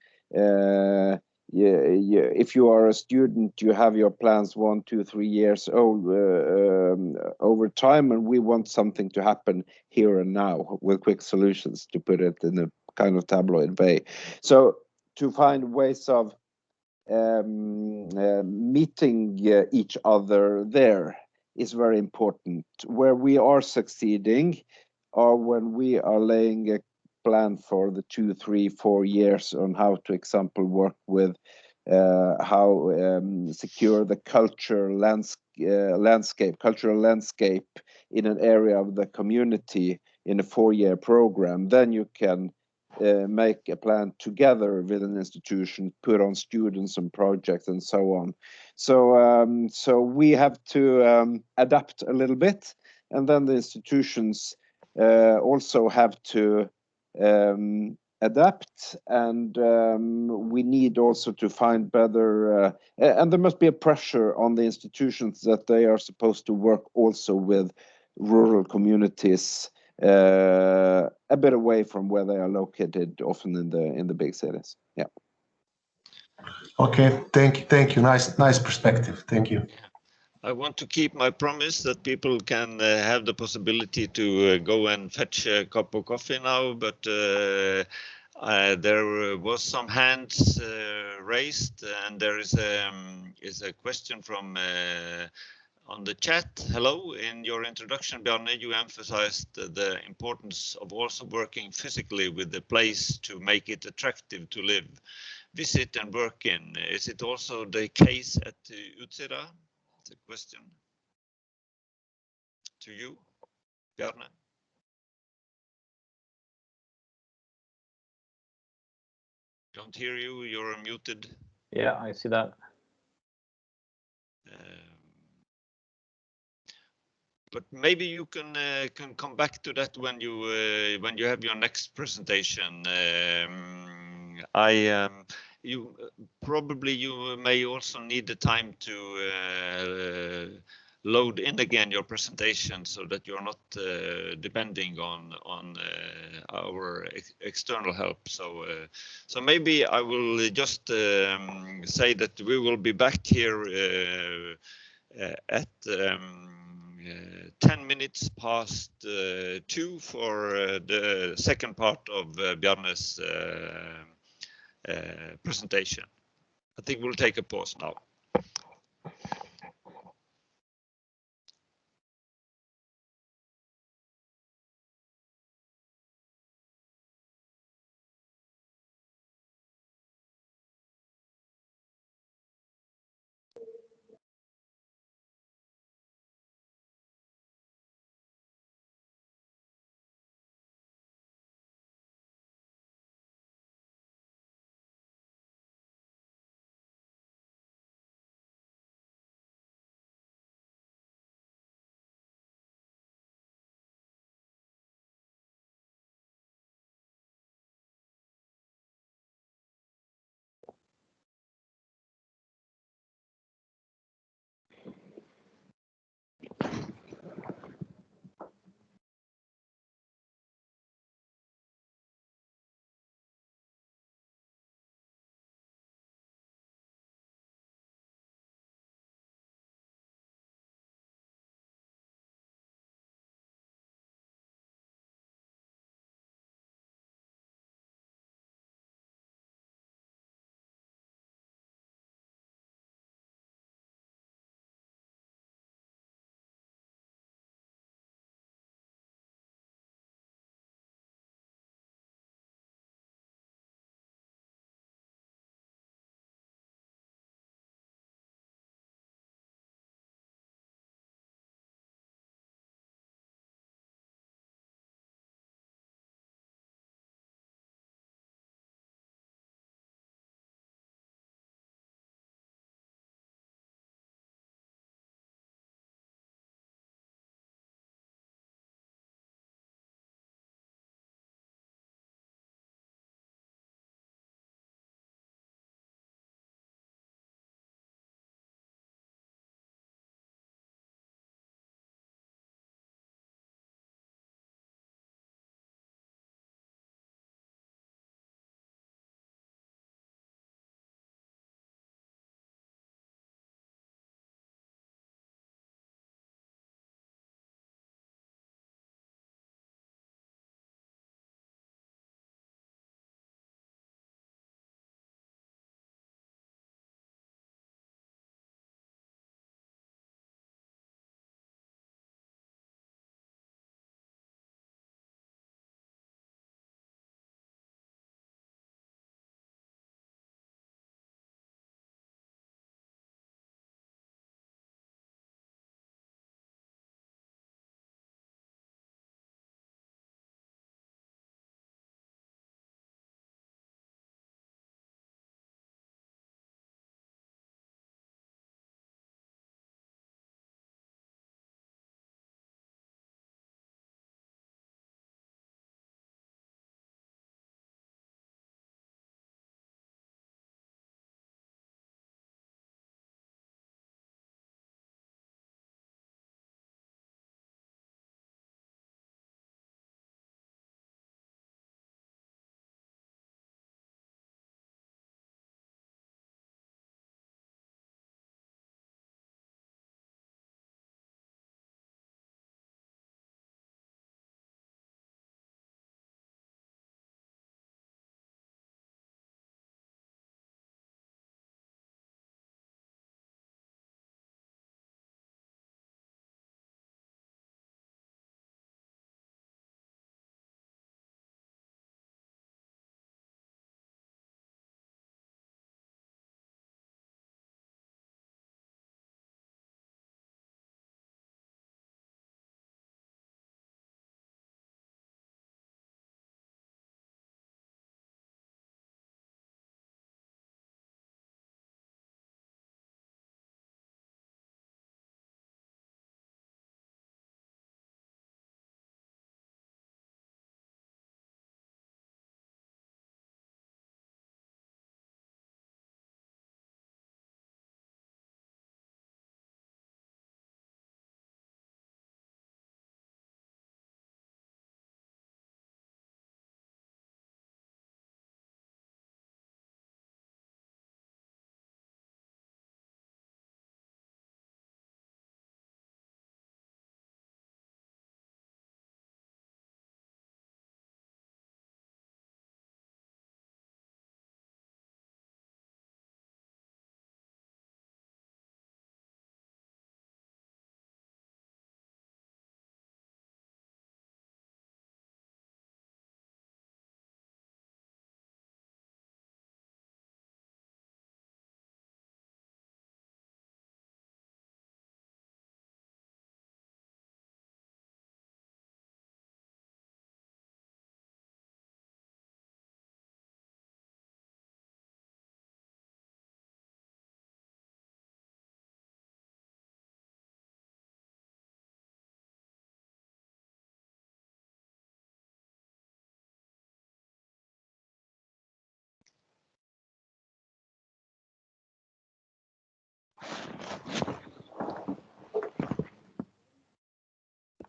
If you are a student, you have your plans 1, 2, 3 years old over time, and we want something to happen here and now with quick solutions, to put it in a kind of tabloid way. So to find ways of meeting each other there is very important. Where we are succeeding are when we are laying a plan for the 2, 3, 4 years on how to, example, work with how secure the cultural landscape in an area of the community in a 4-year program. Then you can make a plan together with an institution, put on students and projects and so on. So we have to adapt a little bit, and then the institutions also have to adapt, and we need also to find better, and there must be a pressure on the institutions that they are supposed to work also with rural communities a bit away from where they are located, often in the big cities. Yeah. Okay, thank you. Nice perspective. Thank you. I want to keep my promise that people can have the possibility to go and fetch a cup of coffee now, but there was some hands raised, and there is a question from on the chat. Hello, in your introduction, Bjarne, you emphasized the importance of also working physically with the place to make it attractive to live, visit and work in. Is it also the case at Utsira? It's a question to you, Bjarne. Don't hear you, you're muted. Yeah, I see that. But maybe you can come back to that when you have your next presentation. You may also need the time to load in again your presentation so that you're not depending on our external help. So maybe I will just say that we will be back here at 10 minutes past 2 for the second part of Bjarne's presentation. I think we'll take a pause now.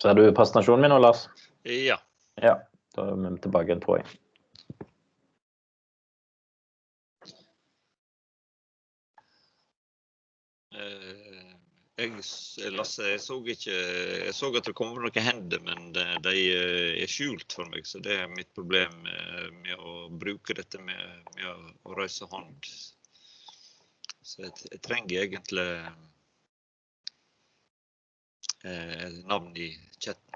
Ser du presentasjonen min nå, Lars? Ja. Ja, da er vi tilbake igjen, tror jeg. Lasse, jeg så at det kommer noen hender, men de er skjult for meg, så det er mitt problem med å bruke dette med å reise hånd. Så jeg trenger egentlig navn i chatten.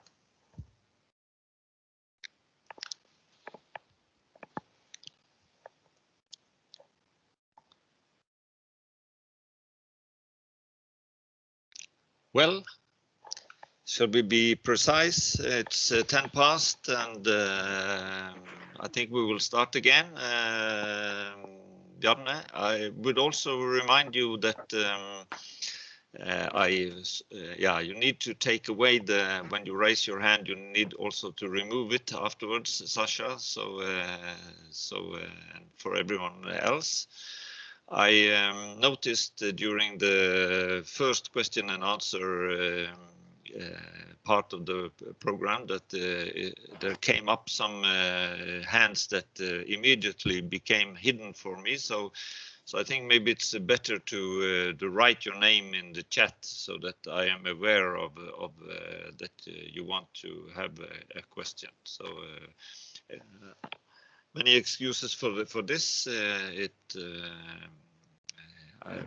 Well, shall we be precise? It's 10 past, and I think we will start again. Bjarne, I would also remind you that you need to take away when you raise your hand, you need also to remove it afterwards, Sasha. So for everyone else. I noticed during the first question and answer part of the program that there came up some hands that immediately became hidden for me. So I think maybe it's better to write your name in the chat so that I am aware of that you want to have a question. So many excuses for this.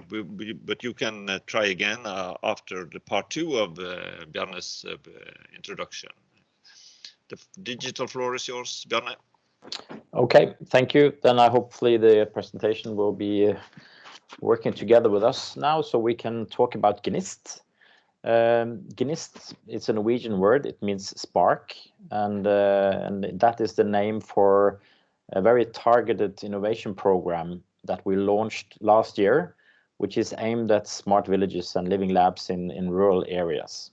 But you can try again after the part 2 of Bjarne's introduction. The digital floor is yours, Bjarne. Okay, thank you. Then hopefully the presentation will be working together with us now, so we can talk about Gnist. Gnist, it's a Norwegian word. It means spark, and that is the name for a very targeted innovation program that we launched last year, which is aimed at smart villages and living labs in rural areas.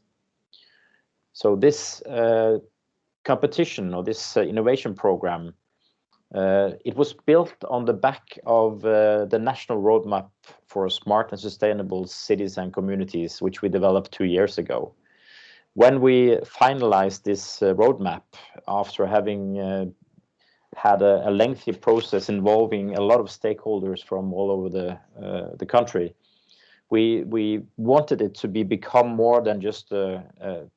So this competition, or this innovation program, it was built on the back of the national roadmap for smart and sustainable cities and communities, which we developed 2 years ago. When we finalized this roadmap, after having had a lengthy process involving a lot of stakeholders from all over the country, we wanted it to become more than just a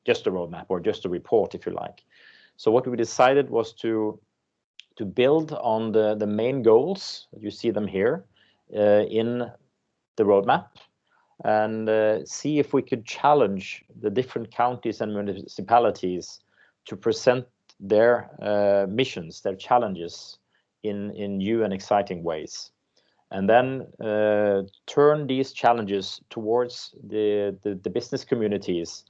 roadmap or just a report, if you like. So what we decided was to build on the main goals, you see them here, in the roadmap, and see if we could challenge the different counties and municipalities to present their missions, their challenges in new and exciting ways, and then turn these challenges towards the business communities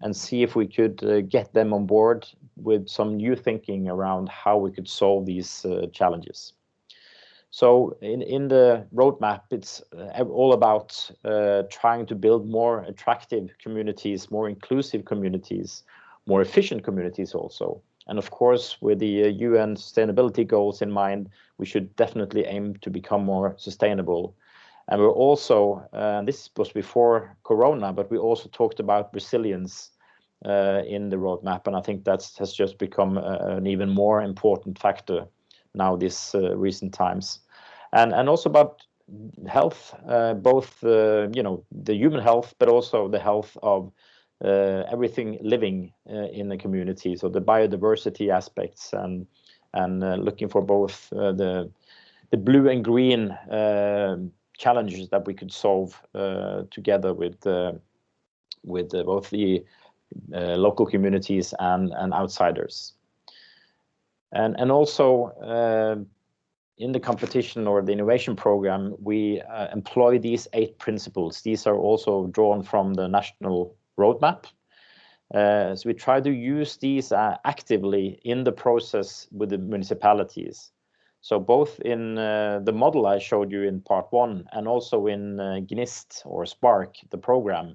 and see if we could get them on board with some new thinking around how we could solve these challenges. So in the roadmap, it's all about trying to build more attractive communities, more inclusive communities, more efficient communities also. And of course, with the UN sustainability goals in mind, we should definitely aim to become more sustainable. And we're also, this was before Corona, but we also talked about resilience in the roadmap. And I think that has just become an even more important factor now this recent times. And also about health, both the human health, but also the health of everything living in the community. So the biodiversity aspects and looking for both the blue and green challenges that we could solve together with both the local communities and outsiders. And also in the competition or the innovation program, we employ these 8 principles. These are also drawn from the national roadmap. So we try to use these actively in the process with the municipalities. So both in the model I showed you in part 1 and also in Gnist or Spark, the program,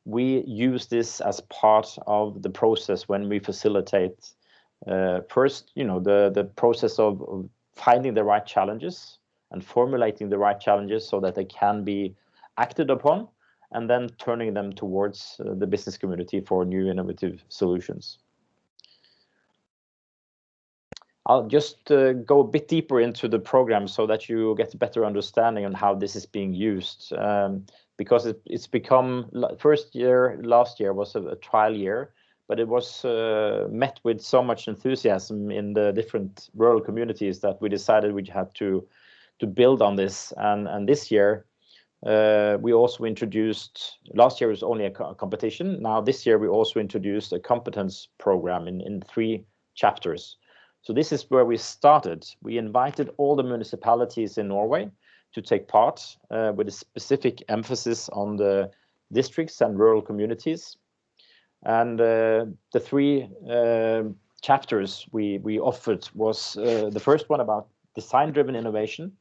we use this as part of the process when we facilitate first, the process of finding the right challenges and formulating the right challenges so that they can be acted upon, and then turning them towards the business community for new innovative solutions. I'll just go a bit deeper into the program so that you get a better understanding on how this is being used, because it's become, last year was a trial year, but it was met with so much enthusiasm in the different rural communities that we decided we had to build on this. And this year, we also introduced, last year was only a competition. Now this year we also introduced a competence program in 3 chapters. So this is where we started. We invited all the municipalities in Norway to take part with a specific emphasis on the districts and rural communities. And the 3 chapters we offered was the first one about design-driven innovation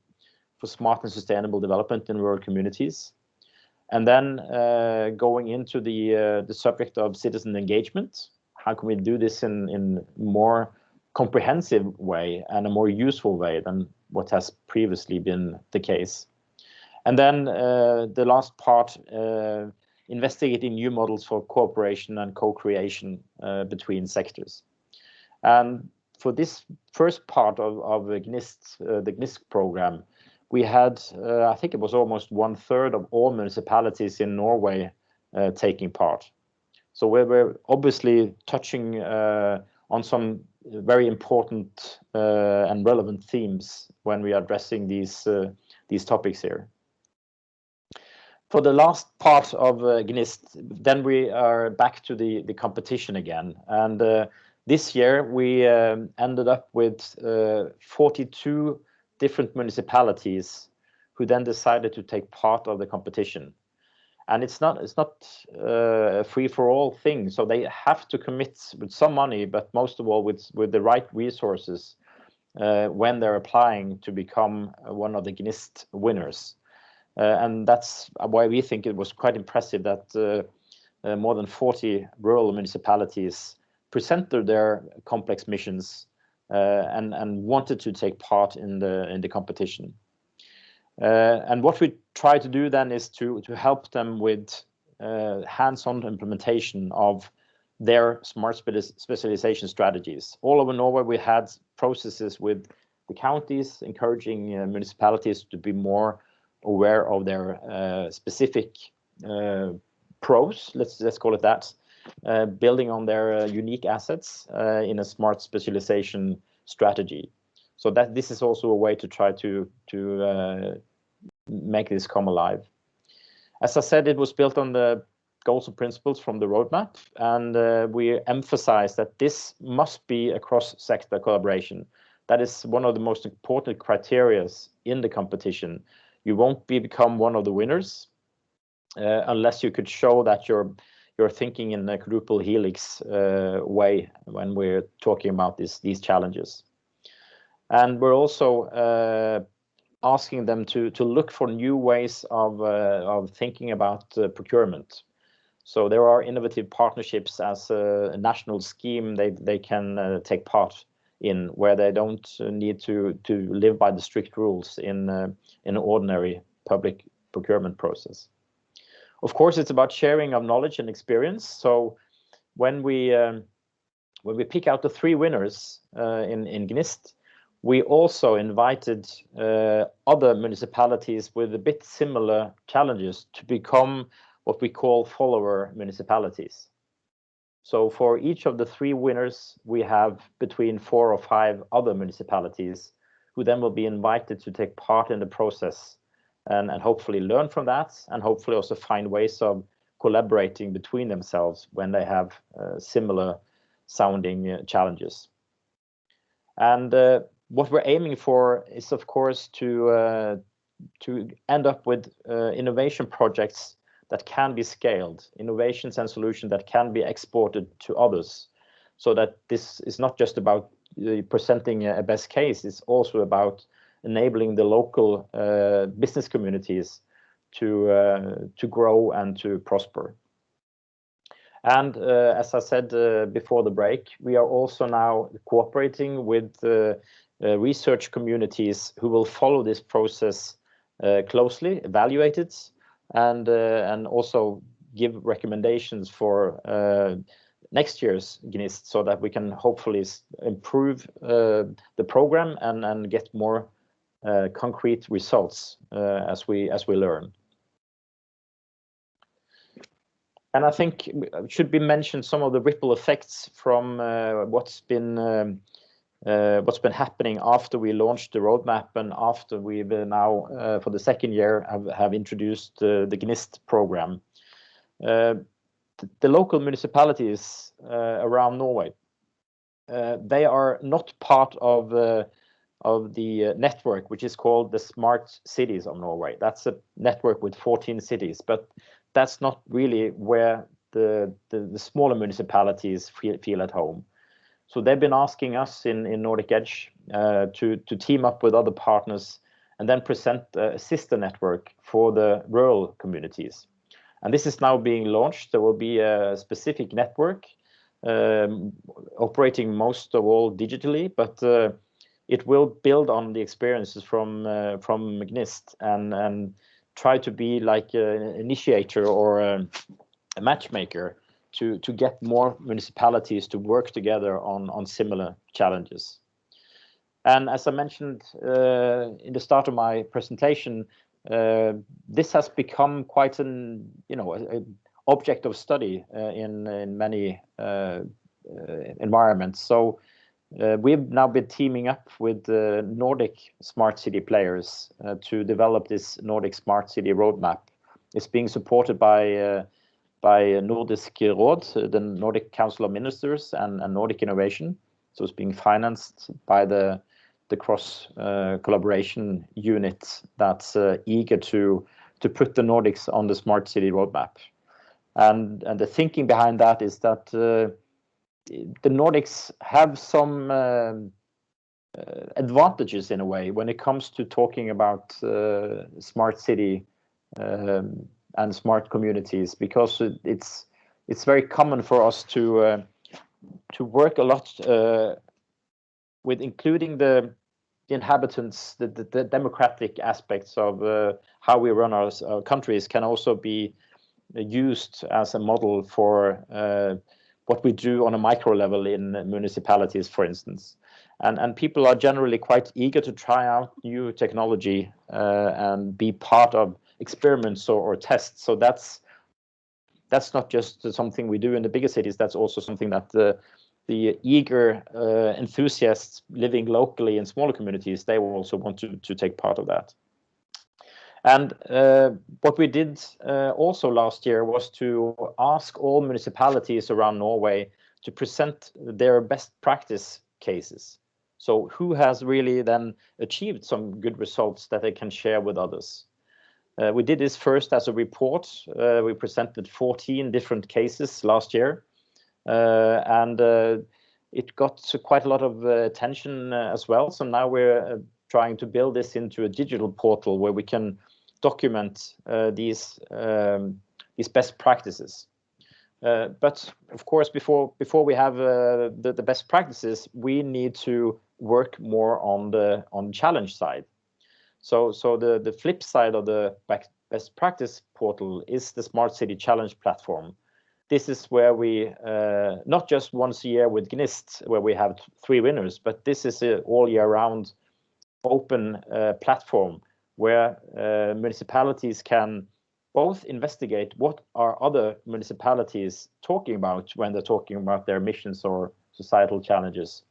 for smart and sustainable development in rural communities. And then going into the subject of citizen engagement. How can we do this in more comprehensive way and a more useful way than what has previously been the case? And then the last part, investigating new models for cooperation and co-creation between sectors. And for this first part of the GNIST program, we had, I think it was almost 1/3 of all municipalities in Norway taking part. So we were obviously touching on some very important and relevant themes when we are addressing these topics here. For the last part of GNIST, then we are back to the competition again. And this year we ended up with 42 different municipalities who then decided to take part of the competition. And it's not a free-for-all thing. So they have to commit with some money, but most of all with the right resources when they're applying to become one of the GNIST winners. And that's why we think it was quite impressive that more than 40 rural municipalities presented their complex missions and wanted to take part in the competition. And what we try to do then is to help them with hands-on implementation of their smart specialization strategies. All over Norway, we had processes with the counties encouraging municipalities to be more aware of their specific pros, let's call it that, building on their unique assets in a smart specialization strategy. So that this is also a way to try to make this come alive. As I said, it was built on the goals and principles from the roadmap, and we emphasize that this must be a cross-sector collaboration. That is one of the most important criteria in the competition. You won't become one of the winners unless you could show that you're thinking in a quadruple helix way when we're talking about these challenges. And we're also asking them to look for new ways of thinking about procurement. So there are innovative partnerships as a national scheme they can take part in, where they don't need to live by the strict rules in an ordinary public procurement process. Of course, it's about sharing of knowledge and experience. So when we pick out the 3 winners in GNIST, we also invited other municipalities with a bit similar challenges to become what we call follower municipalities. So for each of the 3 winners, we have between 4 or 5 other municipalities who then will be invited to take part in the process and hopefully learn from that, and hopefully also find ways of collaborating between themselves when they have similar sounding challenges. And what we're aiming for is, of course, to end up with innovation projects that can be scaled, innovations and solutions that can be exported to others, so that this is not just about presenting a best case, it's also about enabling the local business communities to grow and to prosper. And as I said before the break, we are also now cooperating with research communities who will follow this process closely, evaluate it, and also give recommendations for next year's GNIST, so that we can hopefully improve the program and get more concrete results as we learn. And I think it should be mentioned some of the ripple effects from what's been happening after we launched the roadmap and after we've now for the second year have introduced the GNIST program. The local municipalities around Norway, they are not part of the network, which is called the Smart Cities of Norway. That's a network with 14 cities, but that's not really where the smaller municipalities feel at home. So they've been asking us in Nordic Edge to team up with other partners and then present a sister network for the rural communities. And this is now being launched. There will be a specific network operating most of all digitally, but it will build on the experiences from GNIST and try to be like an initiator or a matchmaker to get more municipalities to work together on similar challenges. And as I mentioned in the start of my presentation, this has become quite an object of study in many environments. So we've now been teaming up with Nordic smart city players to develop this Nordic Smart City Roadmap. It's being supported by Nordisk Råd, the Nordic Council of Ministers, and Nordic Innovation. So it's being financed by the cross collaboration unit that's eager to put the Nordics on the Smart City Roadmap. And the thinking behind that is that the Nordics have some advantages in a way when it comes to talking about smart city and smart communities, because it's very common for us to work a lot with including the inhabitants. The democratic aspects of how we run our countries can also be used as a model for what we do on a micro level in municipalities, for instance. And people are generally quite eager to try out new technology and be part of experiments or tests. So that's not just something we do in the bigger cities. That's also something that the eager enthusiasts living locally in smaller communities, they will also want to take part of that. And what we did also last year was to ask all municipalities around Norway to present their best practice cases. So who has really then achieved some good results that they can share with others? We did this first as a report. We presented 14 different cases last year. And it got quite a lot of attention as well. So now we're trying to build this into a digital portal where we can document these best practices. But of course, before we have the best practices, we need to work more on the challenge side. So the flip side of the best practice portal is the Smart City Challenge platform. This is where we, not just once a year with GNIST, where we have 3 winners, but this is an all year round open platform where municipalities can both investigate what are other municipalities talking about when they're talking about their missions or societal challenges,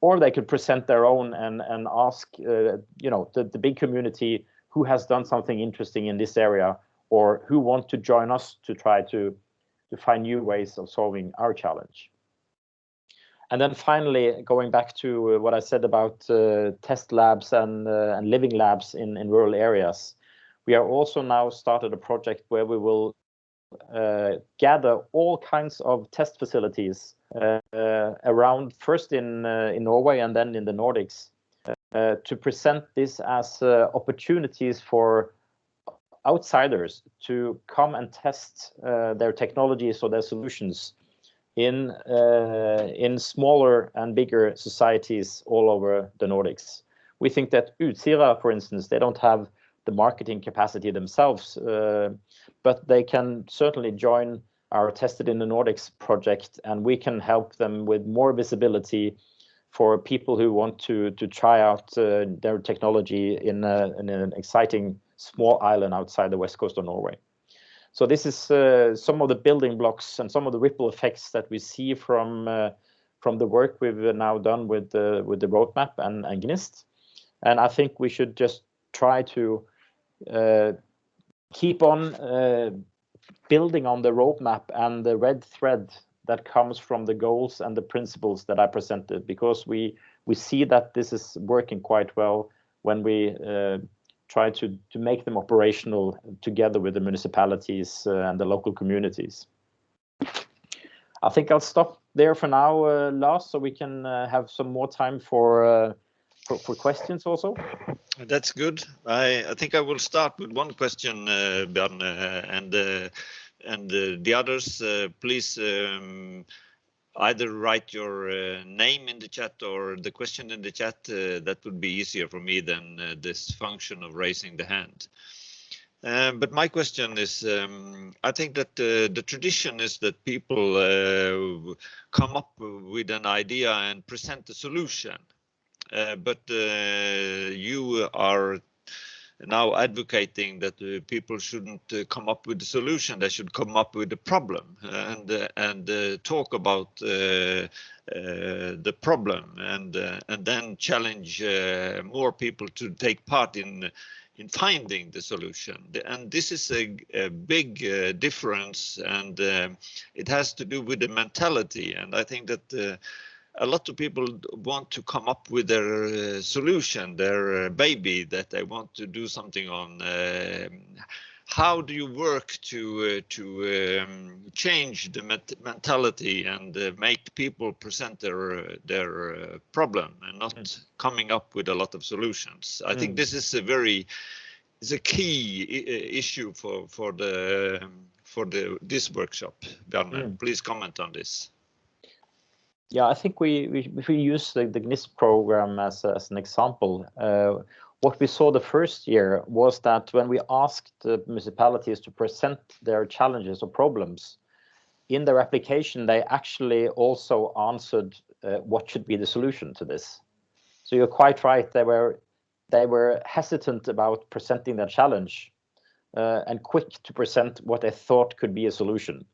or they could present their own and ask the big community who has done something interesting in this area, or who want to join us to try to find new ways of solving our challenge. And then finally, going back to what I said about test labs and living labs in rural areas, we are also now started a project where we will gather all kinds of test facilities around, first in Norway and then in the Nordics, to present this as opportunities for outsiders to come and test their technologies or their solutions in smaller and bigger societies all over the Nordics. We think that Utsira, for instance, they don't have the marketing capacity themselves, but they can certainly join our Tested in the Nordics project, and we can help them with more visibility for people who want to try out their technology in an exciting small island outside the west coast of Norway. So this is some of the building blocks and some of the ripple effects that we see from the work we've now done with the roadmap and GNIST. And I think we should just try to keep on building on the roadmap and the red thread that comes from the goals and the principles that I presented, because we see that this is working quite well when we try to make them operational together with the municipalities and the local communities. I think I'll stop there for now, Lars, so we can have some more time for questions also. That's good. I think I will start with one question, Bjarne, and the others, please either write your name in the chat or the question in the chat. That would be easier for me than this function of raising the hand. But my question is, I think that the tradition is that people come up with an idea and present a solution. But you are now advocating that people shouldn't come up with a solution; they should come up with a problem and talk about the problem and then challenge more people to take part in finding the solution. And this is a big difference, and it has to do with the mentality. And I think that a lot of people want to come up with their solution, their baby that they want to do something on. How do you work to change the mentality and make people present their problem and not coming up with a lot of solutions? I think this is a key issue for this workshop. Bjarne, please comment on this. Yeah, I think if we use the GNIST program as an example, what we saw the first year was that when we asked the municipalities to present their challenges or problems in their application, they actually also answered what should be the solution to this. So you're quite right. They were hesitant about presenting their challenge and quick to present what they thought could be a solution.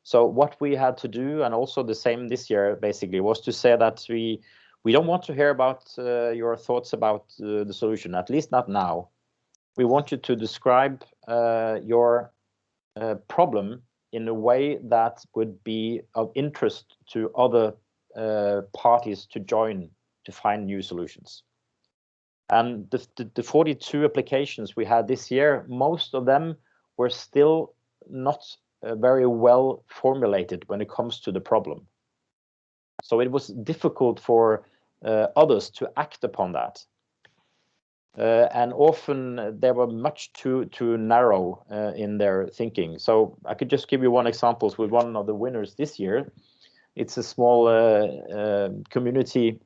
So what we had to do, and also the same this year, basically, was to say that we don't want to hear about your thoughts about the solution, at least not now. We want you to describe your problem in a way that would be of interest to other parties to join to find new solutions. And the 42 applications we had this year, most of them were still not very well formulated when it comes to the problem. So it was difficult for others to act upon that. And often they were much too narrow in their thinking. So I could just give you one example with one of the winners this year. It's a small community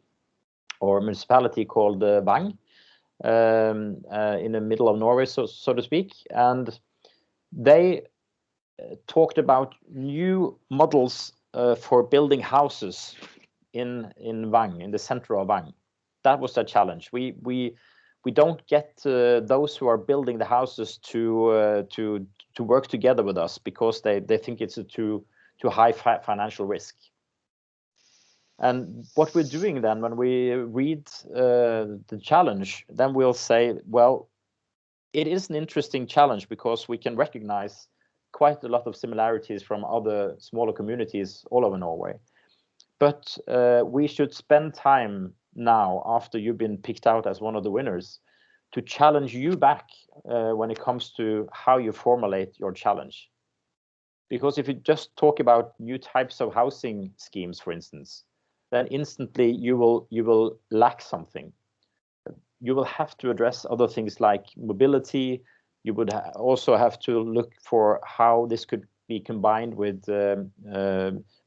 or municipality called Vang in the middle of Norway, so to speak. And they talked about new models for building houses in Vang, in the center of Vang. That was the challenge. We don't get those who are building the houses to work together with us because they think it's a too high financial risk. And what we're doing then, when we read the challenge, then we'll say, well, it is an interesting challenge because we can recognize quite a lot of similarities from other smaller communities all over Norway. But we should spend time now, after you've been picked out as one of the winners, to challenge you back when it comes to how you formulate your challenge. Because if you just talk about new types of housing schemes, for instance, then instantly you will lack something. You will have to address other things like mobility. You would also have to look for how this could be combined with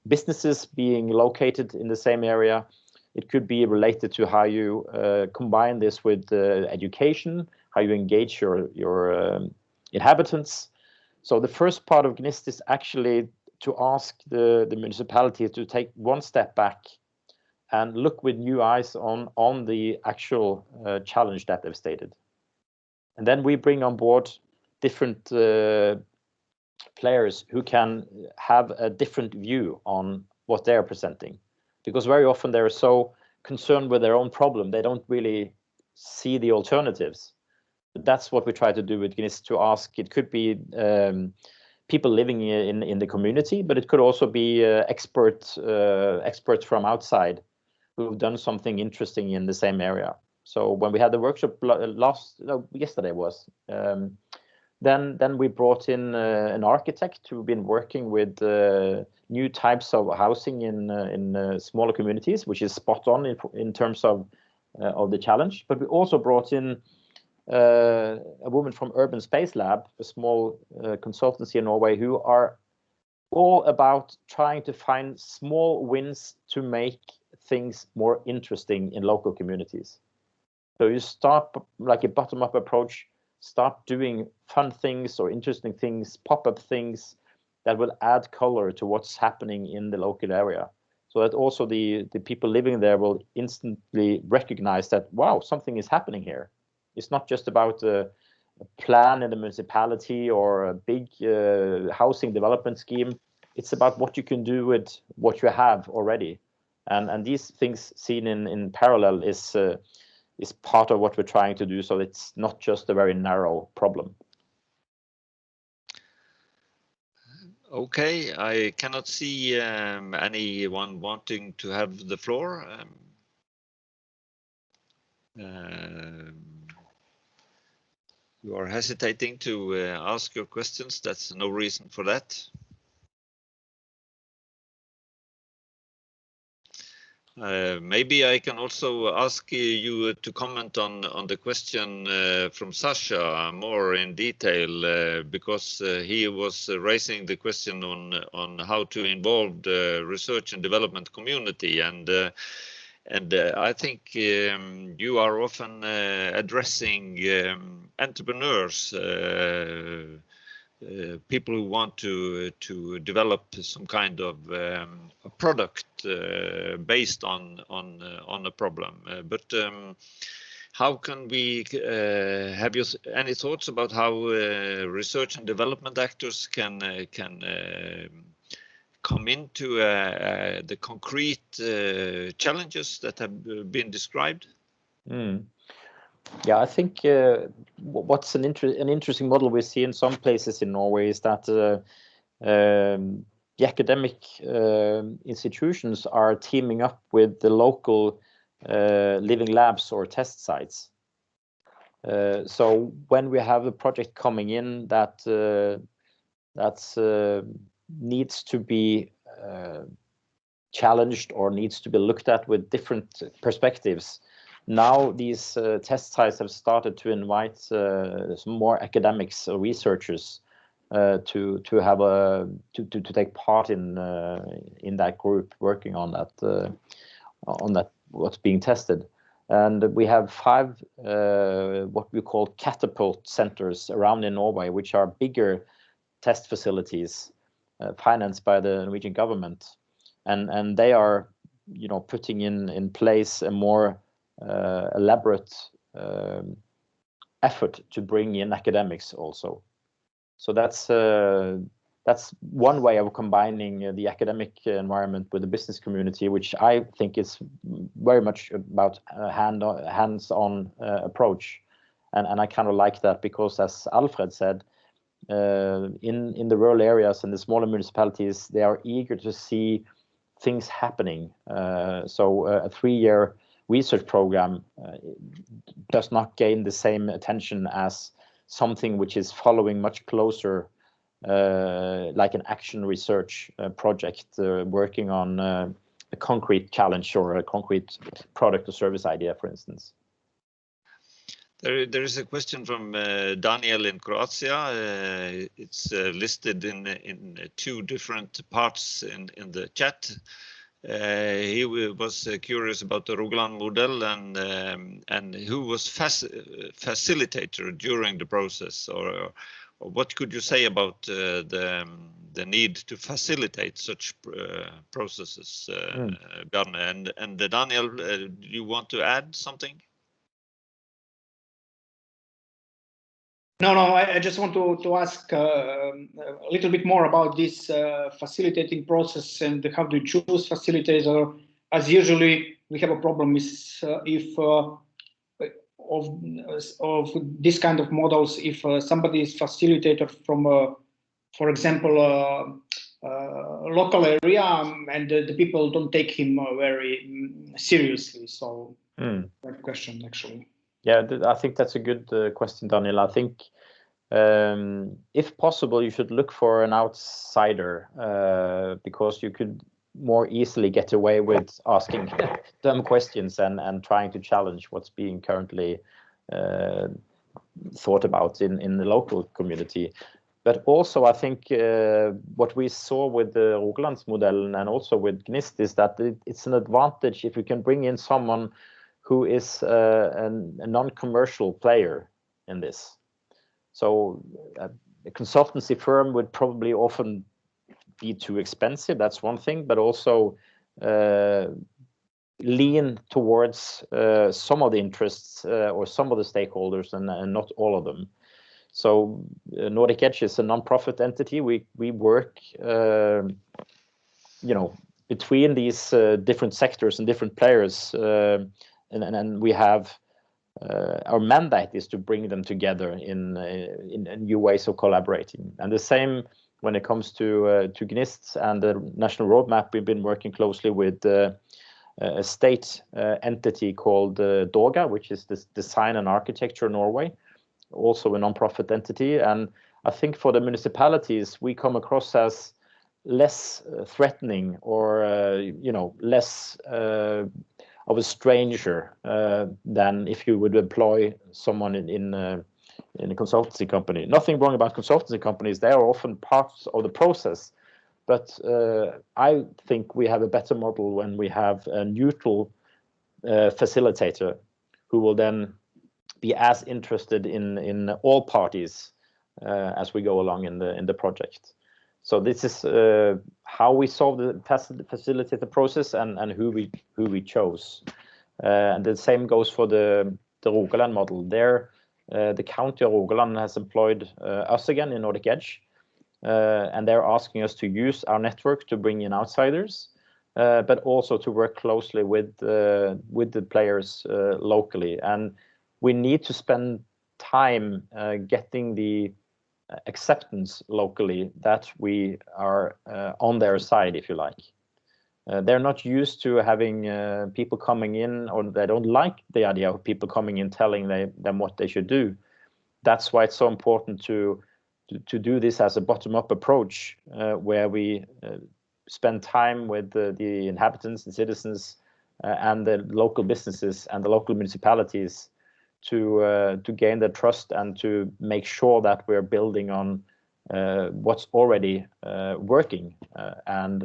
businesses being located in the same area. It could be related to how you combine this with education, how you engage your inhabitants. So the first part of GNIST is actually to ask the municipality to take one step back and look with new eyes on the actual challenge that they've stated. And then we bring on board different players who can have a different view on what they're presenting. Because very often they're so concerned with their own problem, they don't really see the alternatives. But that's what we try to do with GNIST, to ask. It could be people living in the community, but it could also be experts from outside who've done something interesting in the same area. So when we had the workshop yesterday was, then we brought in an architect who've been working with new types of housing in smaller communities, which is spot on in terms of the challenge. But we also brought in a woman from Urban Space Lab, a small consultancy in Norway, who are all about trying to find small wins to make things more interesting in local communities. So you start like a bottom-up approach, start doing fun things or interesting things, pop-up things that will add color to what's happening in the local area. So that also the people living there will instantly recognize that, wow, something is happening here. It's not just about a plan in the municipality or a big housing development scheme. It's about what you can do with what you have already. And these things seen in parallel is part of what we're trying to do. So it's not just a very narrow problem. Okay, I cannot see anyone wanting to have the floor. You are hesitating to ask your questions. That's no reason for that. Maybe I can also ask you to comment on the question from Sasha more in detail, because he was raising the question on how to involve the research and development community, and I think you are often addressing entrepreneurs, people who want to develop some kind of a product based on a problem. But how can we have you any thoughts about how research and development actors can come into the concrete challenges that have been described? Yeah, I think what's an interesting model we see in some places in Norway is that the academic institutions are teaming up with the local living labs or test sites. So when we have a project coming in that needs to be challenged or needs to be looked at with different perspectives, now these test sites have started to invite some more academics or researchers to take part in that group working on that what's being tested. And we have 5 what we call catapult centers around in Norway, which are bigger test facilities financed by the Norwegian government, and they are, putting in place a more elaborate effort to bring in academics also. So that's one way of combining the academic environment with the business community, which I think is very much about a hands-on approach, and I kind of like that, because as Alfred said, in the rural areas and the smaller municipalities, they are eager to see things happening. So a 3-year research program does not gain the same attention as something which is following much closer, like an action research project working on a concrete challenge or a concrete product or service idea, for instance. There is a question from Daniel in Croatia. It's listed in 2 different parts in the chat. he was curious about the Rogaland model and who was facilitator during the process, or what could you say about the need to facilitate such processes, Bjarne? And Daniel, do you want to add something? No, I just want to ask a little bit more about this facilitating process and how to choose facilitator. As usually, we have a problem is if of this kind of models, if somebody is facilitator from, for example, local area, and the people don't take him very seriously. So that question actually. Yeah, I think that's a good question, Daniel. I think if possible, you should look for an outsider because you could more easily get away with asking dumb questions and trying to challenge what's being currently thought about in the local community. But also, I think what we saw with the Rogalandsmodellen and also with GNIST is that it's an advantage if you can bring in someone who is a non-commercial player in this. So a consultancy firm would probably often be too expensive. That's one thing, but also lean towards some of the interests or some of the stakeholders and not all of them. So Nordic Edge is a non-profit entity. We work, between these different sectors and different players, and we have our mandate is to bring them together in new ways of collaborating. And the same when it comes to GNIST and the national roadmap. We've been working closely with a state entity called DOGA, which is the Design and Architecture Norway, also a non-profit entity. And I think for the municipalities, we come across as less threatening or less of a stranger than if you would employ someone in a consultancy company. Nothing wrong about consultancy companies; they are often parts of the process. But I think we have a better model when we have a neutral facilitator who will then be as interested in all parties as we go along in the project. So this is how we solve the facilitator process and who we chose. And the same goes for the Rogaland model. There, the county of Rogaland has employed us again in Nordic Edge, and they're asking us to use our network to bring in outsiders, but also to work closely with the players locally. And we need to spend time getting the acceptance locally that we are on their side, if you like. They're not used to having people coming in, or they don't like the idea of people coming in telling them what they should do. That's why it's so important to do this as a bottom-up approach, where we spend time with the inhabitants and citizens and the local businesses and the local municipalities to gain their trust and to make sure that we're building on what's already working and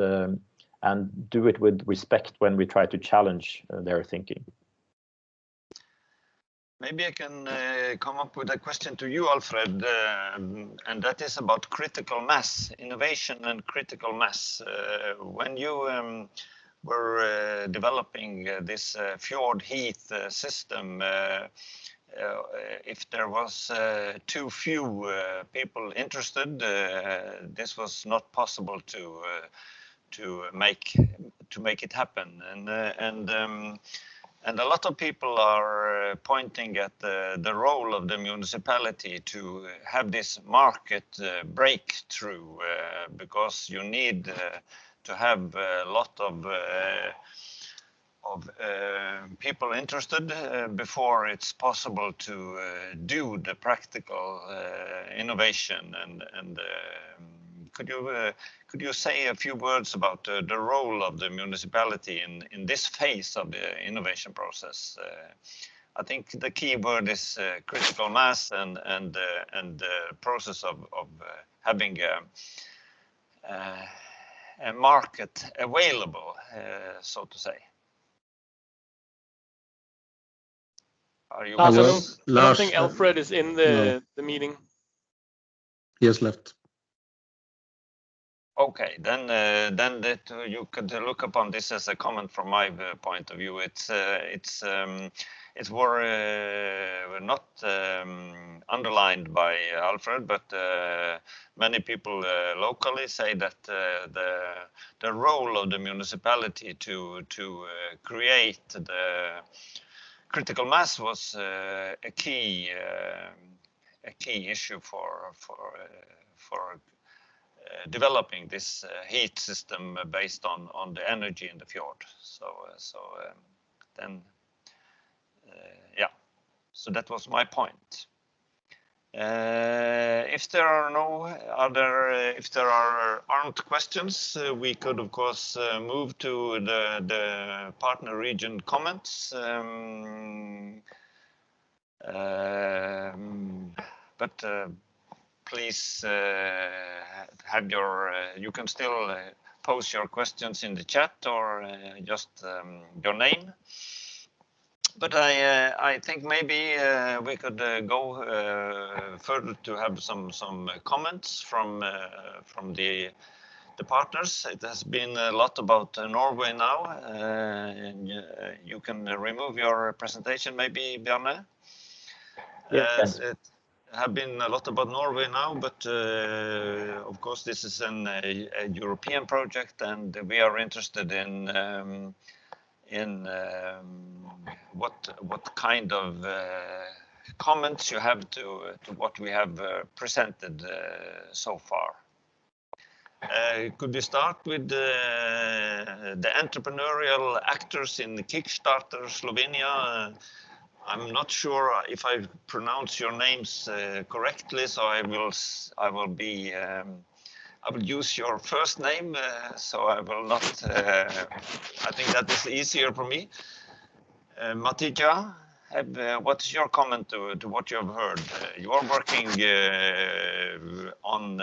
do it with respect when we try to challenge their thinking. Maybe I can come up with a question to you, Alfred, and that is about critical mass, innovation and critical mass. When you were developing this fjord heath system, if there was too few people interested, this was not possible to make it happen. And a lot of people are pointing at the role of the municipality to have this market breakthrough, because you need to have a lot of people interested before it's possible to do the practical innovation. And could you say a few words about the role of the municipality in this phase of the innovation process? I think the key word is critical mass and the process of having market available, so to say. Are you Lars, with I us? don't think Alfred is in the meeting. He has left. Okay, then you could look upon this as a comment from my point of view. It's more not underlined by Alfred, but many people locally say that the role of the municipality to create the critical mass was a key issue for developing this heat system based on the energy in the fjord. Yeah, so that was my point. If there aren't questions, we could of course move to the partner region comments. But please have you can still post your questions in the chat or just your name. But I think maybe we could go further to have some comments from the partners. It has been a lot about Norway now. And you can remove your presentation maybe, Bjarne. Yes. It have been a lot about Norway now, but of course this is a European project, and we are interested in what kind of comments you have to what we have presented so far. Could we start with the entrepreneurial actors in the Kickstarter Slovenia? I'm not sure if I pronounce your names correctly, so I will use your first name, so I will not. I think that is easier for me. Matija, what's your comment to what you have heard? You are working on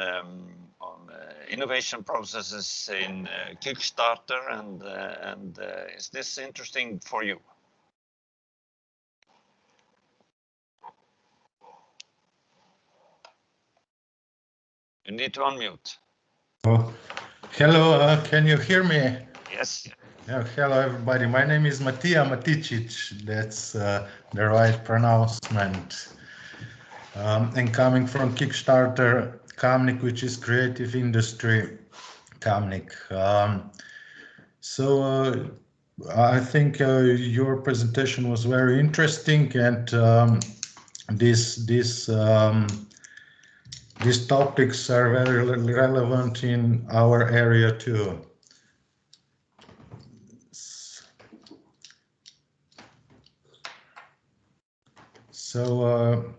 innovation processes in Kickstarter, and is this interesting for you? You need to unmute. Oh, hello, can you hear me? Yes. Yeah, hello, everybody. My name is Matija Maticic. That's the right pronouncement. And coming from Kickstarter Kamnik, which is creative industry Kamnik. So I think your presentation was very interesting, and these topics are very relevant in our area too. So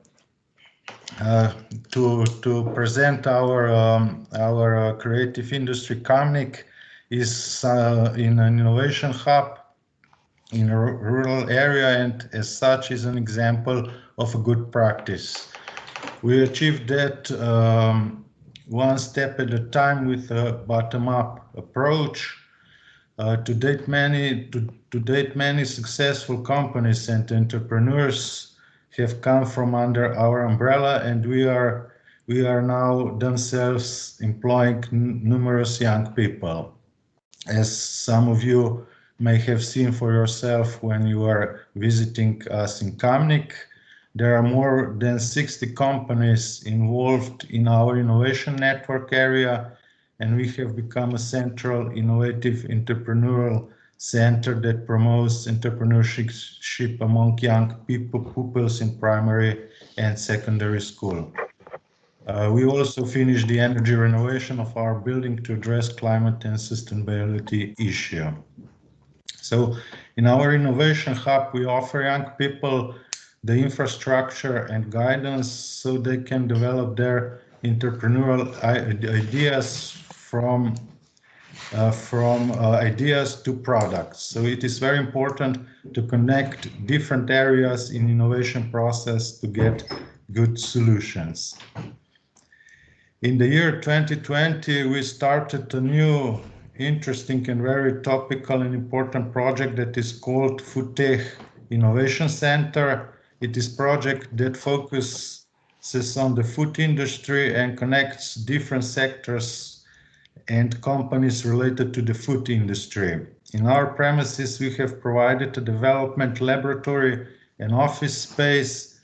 to present our creative industry, Kamnik is in an innovation hub in a rural area, and as such is an example of a good practice. We achieved that one step at a time with a bottom-up approach. To date, many successful companies and entrepreneurs have come from under our umbrella, and we are now themselves employing numerous young people. As some of you may have seen for yourself when you are visiting us in Kamnik, there are more than 60 companies involved in our innovation network area, and we have become a central innovative entrepreneurial center that promotes entrepreneurship among young pupils in primary and secondary school. We also finished the energy renovation of our building to address climate and sustainability issue. So in our innovation hub, we offer young people the infrastructure and guidance so they can develop their entrepreneurial ideas from ideas to products. So it is very important to connect different areas in innovation process to get good solutions. In the year 2020, we started a new interesting and very topical and important project that is called Futech Innovation Center. It is a project that focuses on the food industry and connects different sectors and companies related to the food industry. In our premises, we have provided a development laboratory and office space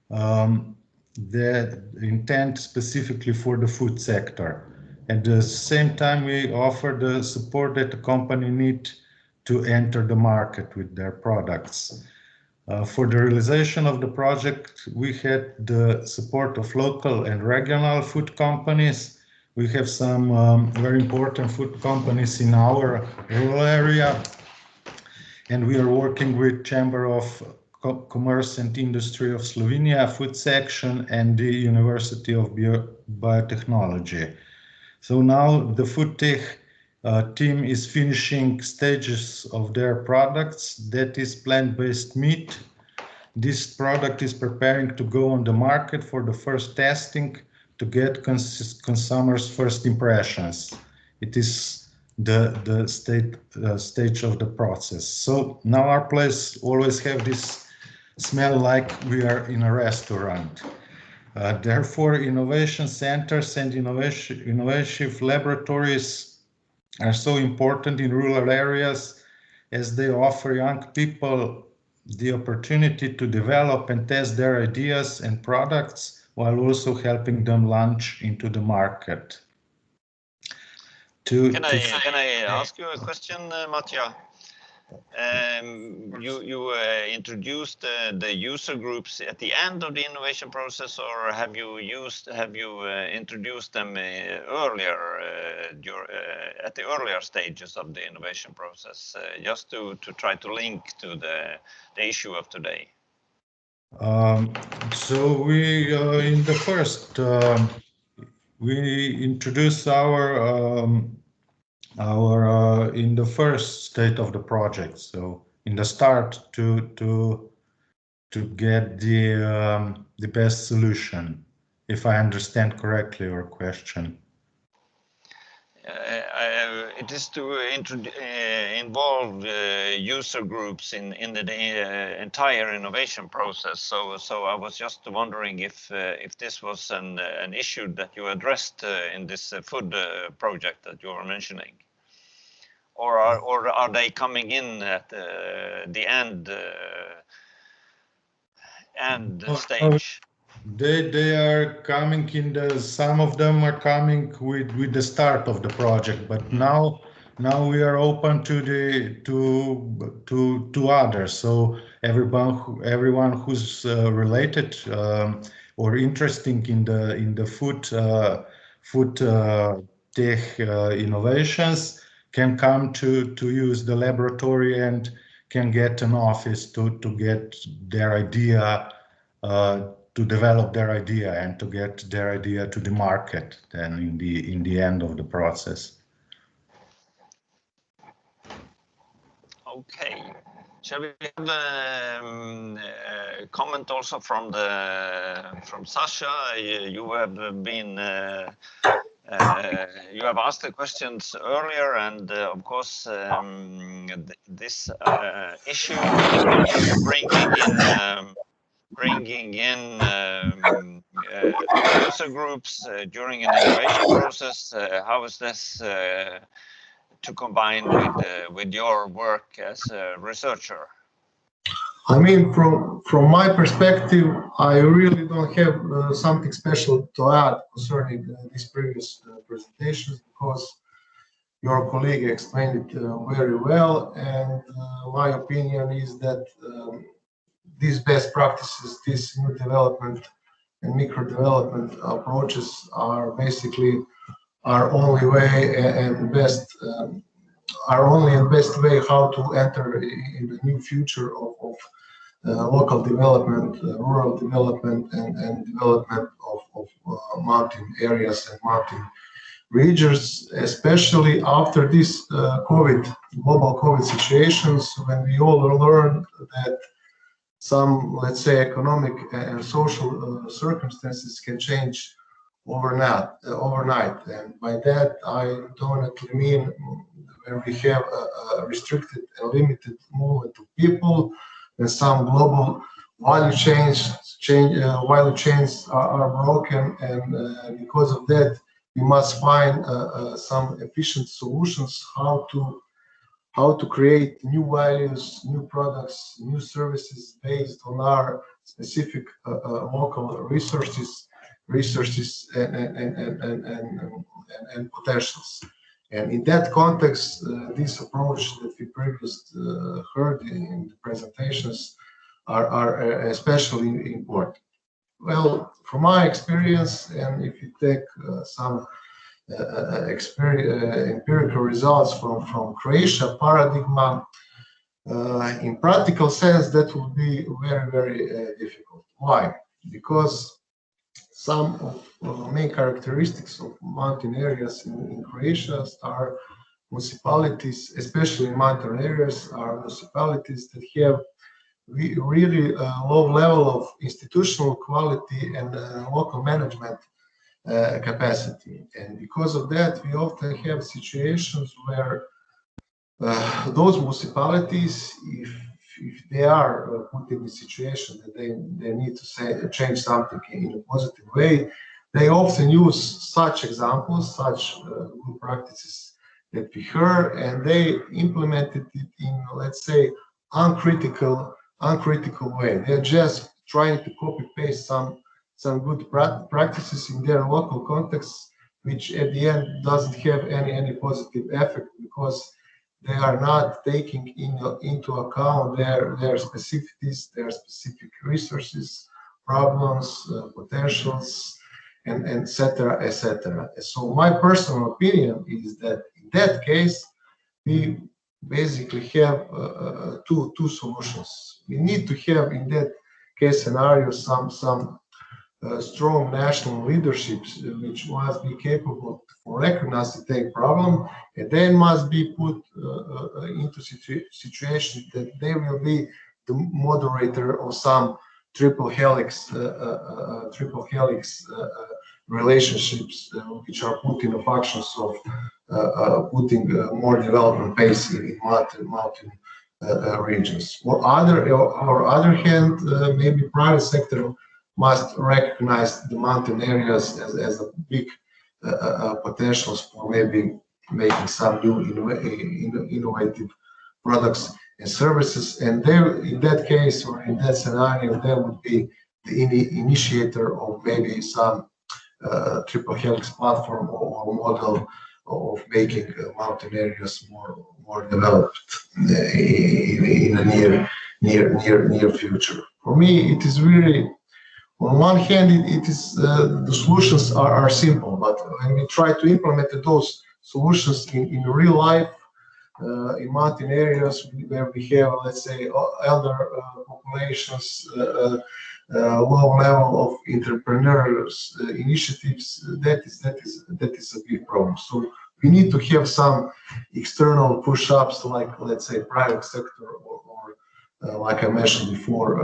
that intent specifically for the food sector. At the same time, we offer the support that the company needs to enter the market with their products. For the realization of the project, we had the support of local and regional food companies. We have some very important food companies in our rural area, and we are working with Chamber of Commerce and Industry of Slovenia food section and the University of Biotechnology. So now the Futech team is finishing stages of their products. That is plant-based meat. This product is preparing to go on the market for the first testing to get consumers' first impressions. It is the stage of the process. So now our place always have this smell like we are in a restaurant. Therefore, innovation centers and innovative laboratories are so important in rural areas as they offer young people the opportunity to develop and test their ideas and products while also helping them launch into the market. Can I ask you a question, Matja? You introduced the user groups at the end of the innovation process, or have you introduced them earlier at the earlier stages of the innovation process, just to try to link to the issue of today? So we in the first we introduced our in the first state of the project, so in the start to get the best solution, if I understand correctly your question. It is to involve user groups in the entire innovation process. So I was just wondering if this was an issue that you addressed in this food project that you were mentioning, or are they coming in at the end stage? They are coming in some of them are coming with the start of the project, but now we are open to others. So everyone who's related or interesting in the food tech innovations can come to use the laboratory and can get an office to get their idea, to develop their idea and to get their idea to the market then in the end of the process. Okay. Shall we have a comment also from Sasha? You have been you have asked the questions earlier, and of course this issue bringing in user groups during an innovation process. How is this to combine with your work as a researcher? I mean, from my perspective, I really don't have something special to add concerning these previous presentations, because your colleague explained it very well, and my opinion is that these best practices, these new development and micro development approaches are basically our only way and best way how to enter in the new future of local development, rural development, and development of mountain areas and mountain regions, especially after this global COVID situations, when we all learn that some, let's say, economic and social circumstances can change overnight. And by that, I don't mean where we have a restricted and limited movement of people, and some global value chains are broken, and because of that, we must find some efficient solutions how to create new values, new products, new services based on our specific local resources and potentials. And in that context, this approach that we previously heard in the presentations are especially important. Well, from my experience, and if you take some empirical results from Croatia paradigm, in practical sense, that would be very, very difficult. Why? Because some of main characteristics of mountain areas in Croatia are municipalities, especially in mountain areas, are municipalities that have really low level of institutional quality and local management capacity. And because of that, we often have situations where those municipalities, if they are put in the situation that they need to change something in a positive way, they often use such examples, such good practices that we heard, and they implemented it in, let's say, uncritical way. They're just trying to copy paste some good practices in their local context, which at the end doesn't have any positive effect, because they are not taking into account their specificities, their specific resources, problems, potentials, and etc., etc. So my personal opinion is that in that case, we basically have two solutions. We need to have in that case scenario some strong national leaderships which must be capable to recognize the take problem, and then must be put into situation that they will be the moderator of some triple helix relationships which are put in the functions of putting more development pace in mountain regions. Or other hand, maybe private sector must recognize the mountain areas as a big potentials for maybe making some new innovative products and services. And there, in that case, or in that scenario, there would be the initiator of maybe some triple helix platform or model of making mountain areas more developed in a near future. For me, it is really, on one hand, it is the solutions are simple, but when we try to implement those solutions in real life, in mountain areas where we have, let's say, elder populations, low level of entrepreneurs initiatives, that is a big problem. So we need to have some external push-ups, like, let's say, private sector or like I mentioned before,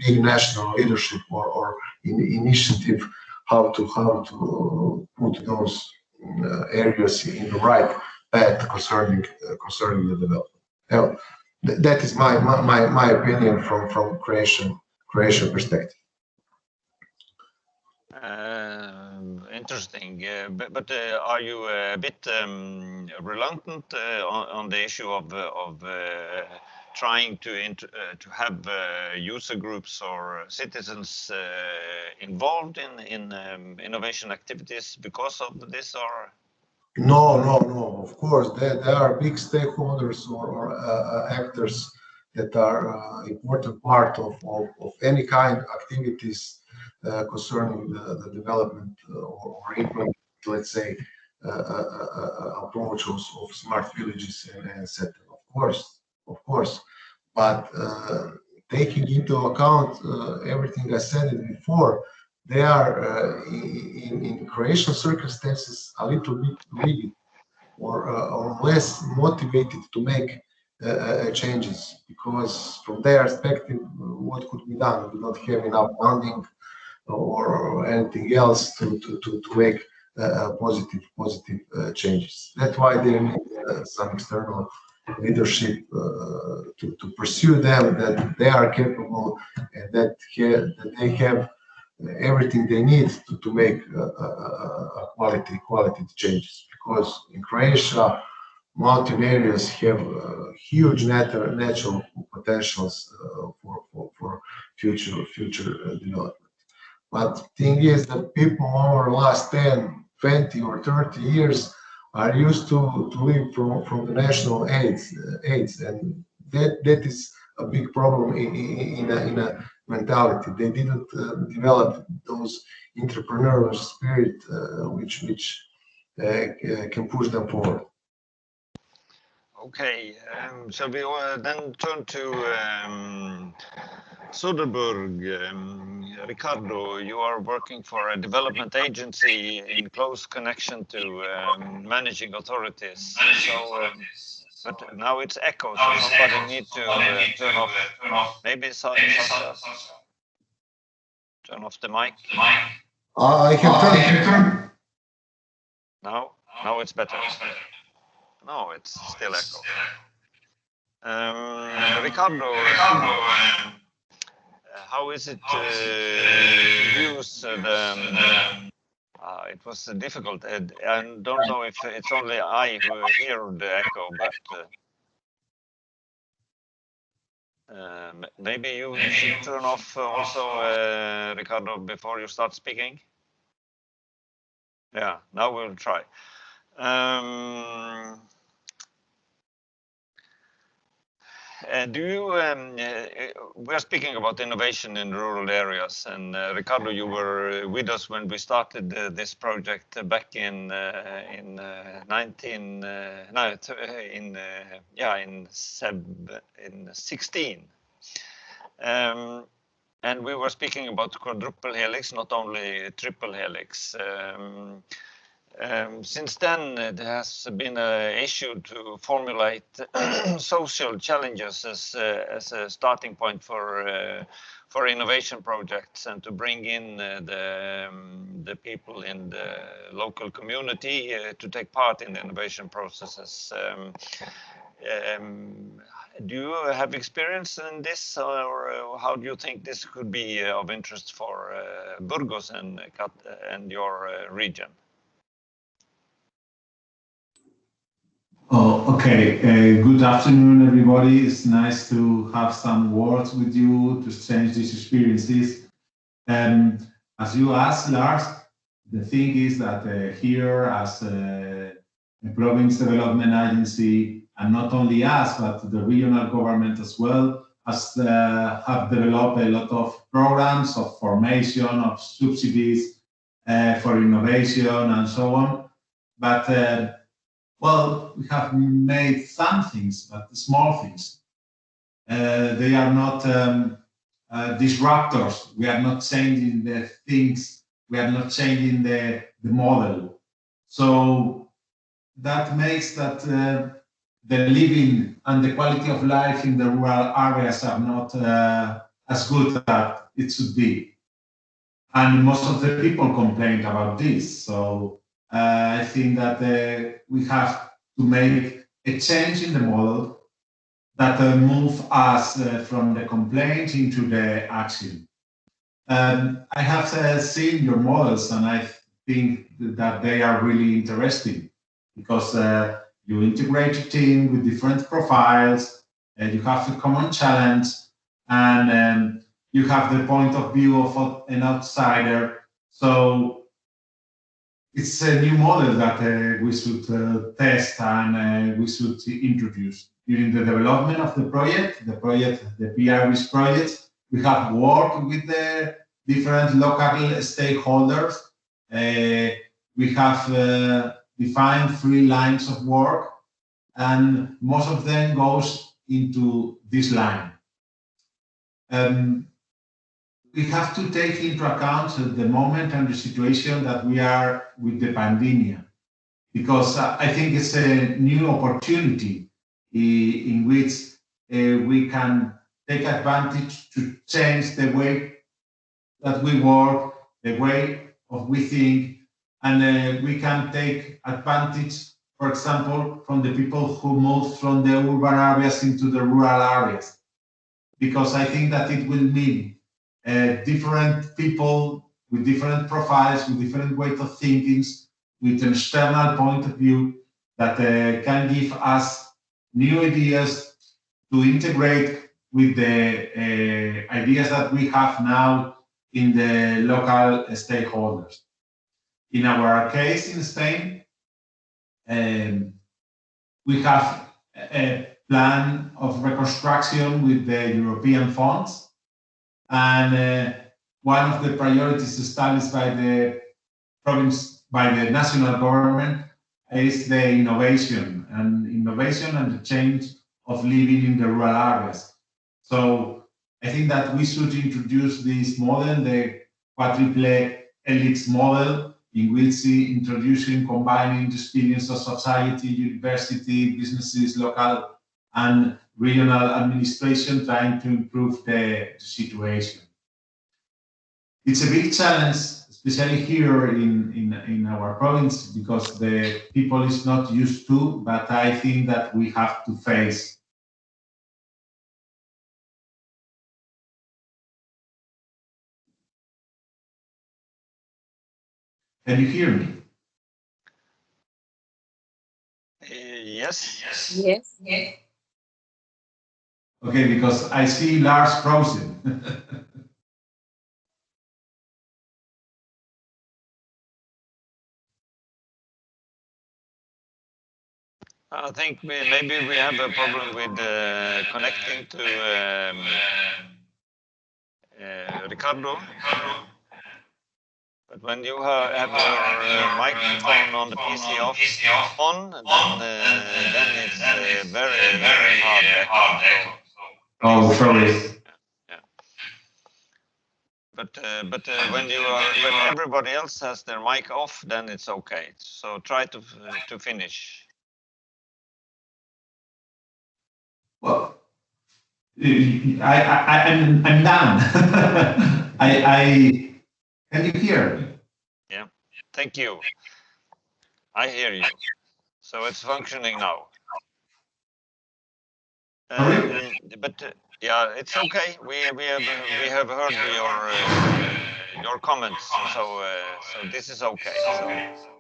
big national leadership or initiative how to put those areas in the right path concerning the development. Now, that is my opinion from Croatian perspective. Interesting, but are you a bit reluctant on the issue of trying to have user groups or citizens involved in innovation activities because of this, or? No. Of course, there are big stakeholders or actors that are important part of any kind of activities concerning the development or implement, let's say, approaches of smart villages and etc. Of course, but taking into account everything I said it before, they are in Croatian circumstances a little bit rigid or less motivated to make changes, because from their perspective, what could be done? We don't have enough funding, or anything else to make positive changes. That's why they need some external leadership to pursue them, that they are capable and that they have everything they need to make quality changes. Because in Croatia, mountain areas have huge natural potentials for future development. But thing is that people over the last 10, 20 or 30 years are used to live from the national aids, and that is a big problem in a mentality. They didn't develop those entrepreneurial spirit which can push them forward. Okay, shall we then turn to Söderberg? Ricardo, you are working for a development agency in close connection to managing authorities. So, but now it's echo, so somebody need to turn off. Maybe Sasha, turn off the mic. I have turned. Now it's better. No, it's still echo. Ricardo, how is it to use the? It was difficult. I don't know if it's only I who hear the echo, but maybe you should turn off also, Ricardo, before you start speaking. Yeah, now we'll try. Do you? We are speaking about innovation in rural areas, and Ricardo, you were with us when we started this project back in 16. And we were speaking about quadruple helix, not only triple helix. Since then, there has been an issue to formulate social challenges as a starting point for innovation projects and to bring in the people in the local community to take part in the innovation processes. Do you have experience in this, or how do you think this could be of interest for Burgos and your region? Oh, okay. Good afternoon, everybody. It's nice to have some words with you to exchange these experiences. As you asked, Lars, the thing is that here, as a province development agency, and not only us, but the regional government as well, have developed a lot of programs of formation, of subsidies for innovation, and so on. But well, we have made some things, but small things. They are not disruptors. We are not changing the things. We are not changing the model. So that makes that the living and the quality of life in the rural areas are not as good as it should be. And most of the people complain about this. So I think that we have to make a change in the model that move us from the complaint into the action. I have seen your models, and I think that they are really interesting because you integrate a team with different profiles, and you have a common challenge, and you have the point of view of an outsider. So it's a new model that we should test and we should introduce. During the development of the PRIS project, we have worked with the different local stakeholders. We have defined 3 lines of work, and most of them goes into this line. We have to take into account the moment and the situation that we are with the pandemic, because I think it's a new opportunity in which we can take advantage to change the way that we work the way of we think, and we can take advantage, for example, from the people who moved from the urban areas into the rural areas, because I think that it will mean different people with different profiles, with different ways of thinking, with an external point of view that can give us new ideas to integrate with the ideas that we have now in the local stakeholders. In our case in Spain, we have a plan of reconstruction with the European funds, and one of the priorities established by the province, by the national government, is the innovation and the change of living in the rural areas. So I think that we should introduce this model, the quadruple helix model, in which introducing, combining the experience of society, university, businesses, local and regional administration, trying to improve the situation. It's a big challenge, especially here in our province, because the people is not used to, but I think that we have to face. Can you hear me? Yes. Yes. Okay, because I see Lars frozen. I think maybe we have a problem with connecting to Ricardo. But when you have your microphone on the PC on, then it's very hard echo. So Oh, sorry. Yeah. But when everybody else has their mic off, then it's okay. So try to finish. Well, I'm done. Can you hear me? Yeah, thank you. I hear you. So it's functioning now. But yeah, it's okay. We have heard your comments. So this is okay. So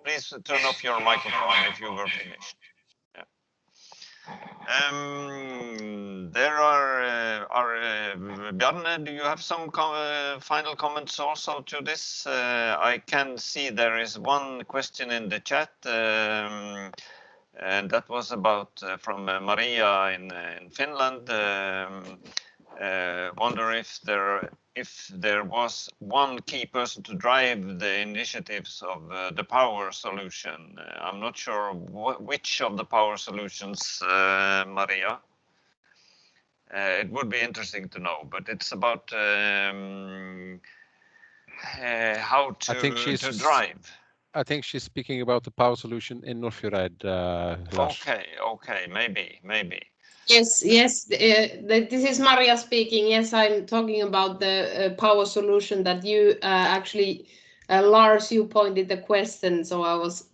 please turn off your microphone if you were finished. Yeah. There are Bjarne, do you have some final comments also to this? I can see there is one question in the chat, and that was about from Maria in Finland. Wonder if there was one key person to drive the initiatives of the power solution. I'm not sure which of the power solutions, Maria. It would be interesting to know, but it's about how to drive. I think she's speaking about the power solution in Northfjordeid. Okay, maybe. Yes. This is Maria speaking. Yes, I'm talking about the power solution that you actually, Lars, you pointed the question. So I was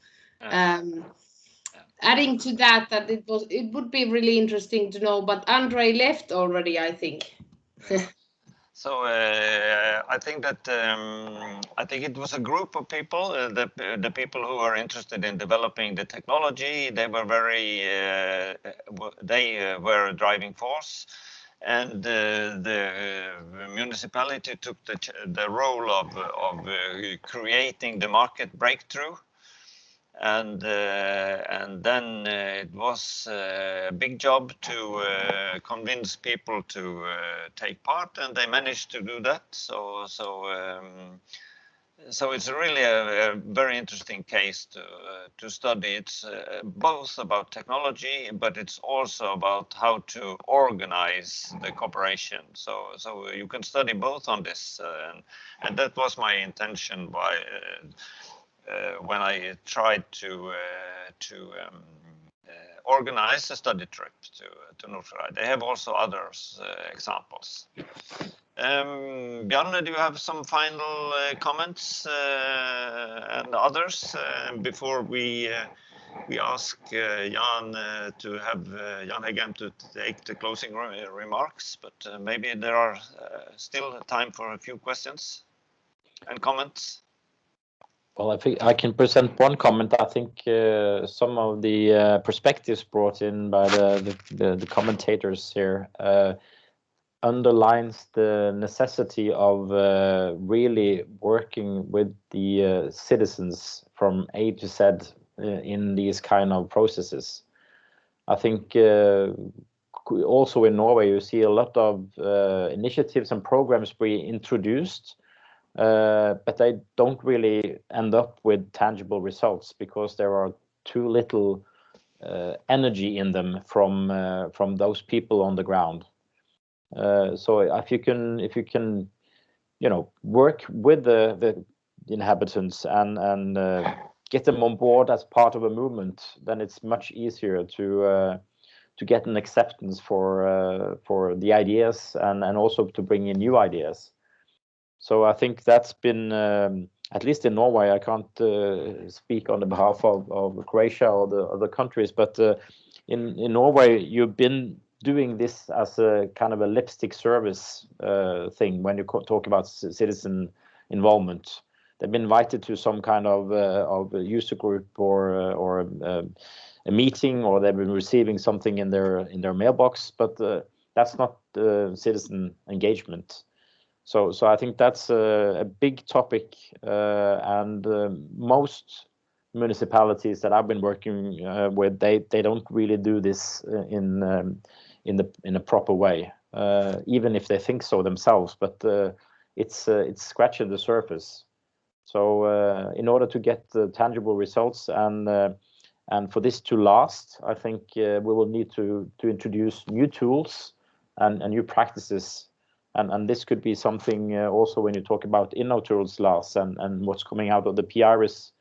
adding to that it would be really interesting to know. But Andre left already, I think. So I think that it was a group of people, the people who are interested in developing the technology. They were they were a driving force, and the municipality took the role of creating the market breakthrough. And then it was a big job to convince people to take part, and they managed to do that. So it's really a very interesting case to study. It's both about technology, but it's also about how to organize the cooperation. So you can study both on this, and that was my intention by. When I tried to organize a study trip to Northfjordeid. They have also other examples. Bjarne, do you have some final comments and others before we ask Jan to have Jan Heggheim to take the closing remarks? But maybe there are still time for a few questions and comments. Well, I think I can present one comment. I think some of the perspectives brought in by the commentators here underlines the necessity of really working with the citizens from A to Z in these kind of processes. I think also in Norway you see a lot of initiatives and programs being introduced, but they don't really end up with tangible results because there are too little energy in them from those people on the ground. So if you can, work with the inhabitants and get them on board as part of a movement, then it's much easier to get an acceptance for the ideas and also to bring in new ideas. So I think that's been, at least in Norway, I can't speak on the behalf of Croatia or the other countries, but in Norway, you've been doing this as a kind of a lipstick service thing when you talk about citizen involvement. They've been invited to some kind of a user group or a meeting, or they've been receiving something in their mailbox, but that's not citizen engagement. So I think that's a big topic, and most municipalities that I've been working with, they don't really do this in a proper way, even if they think so themselves. But it's scratching the surface. So in order to get tangible results and for this to last, I think we will need to introduce new tools and new practices. And this could be something also when you talk about InnoTools, Lars, and what's coming out of the PIRIS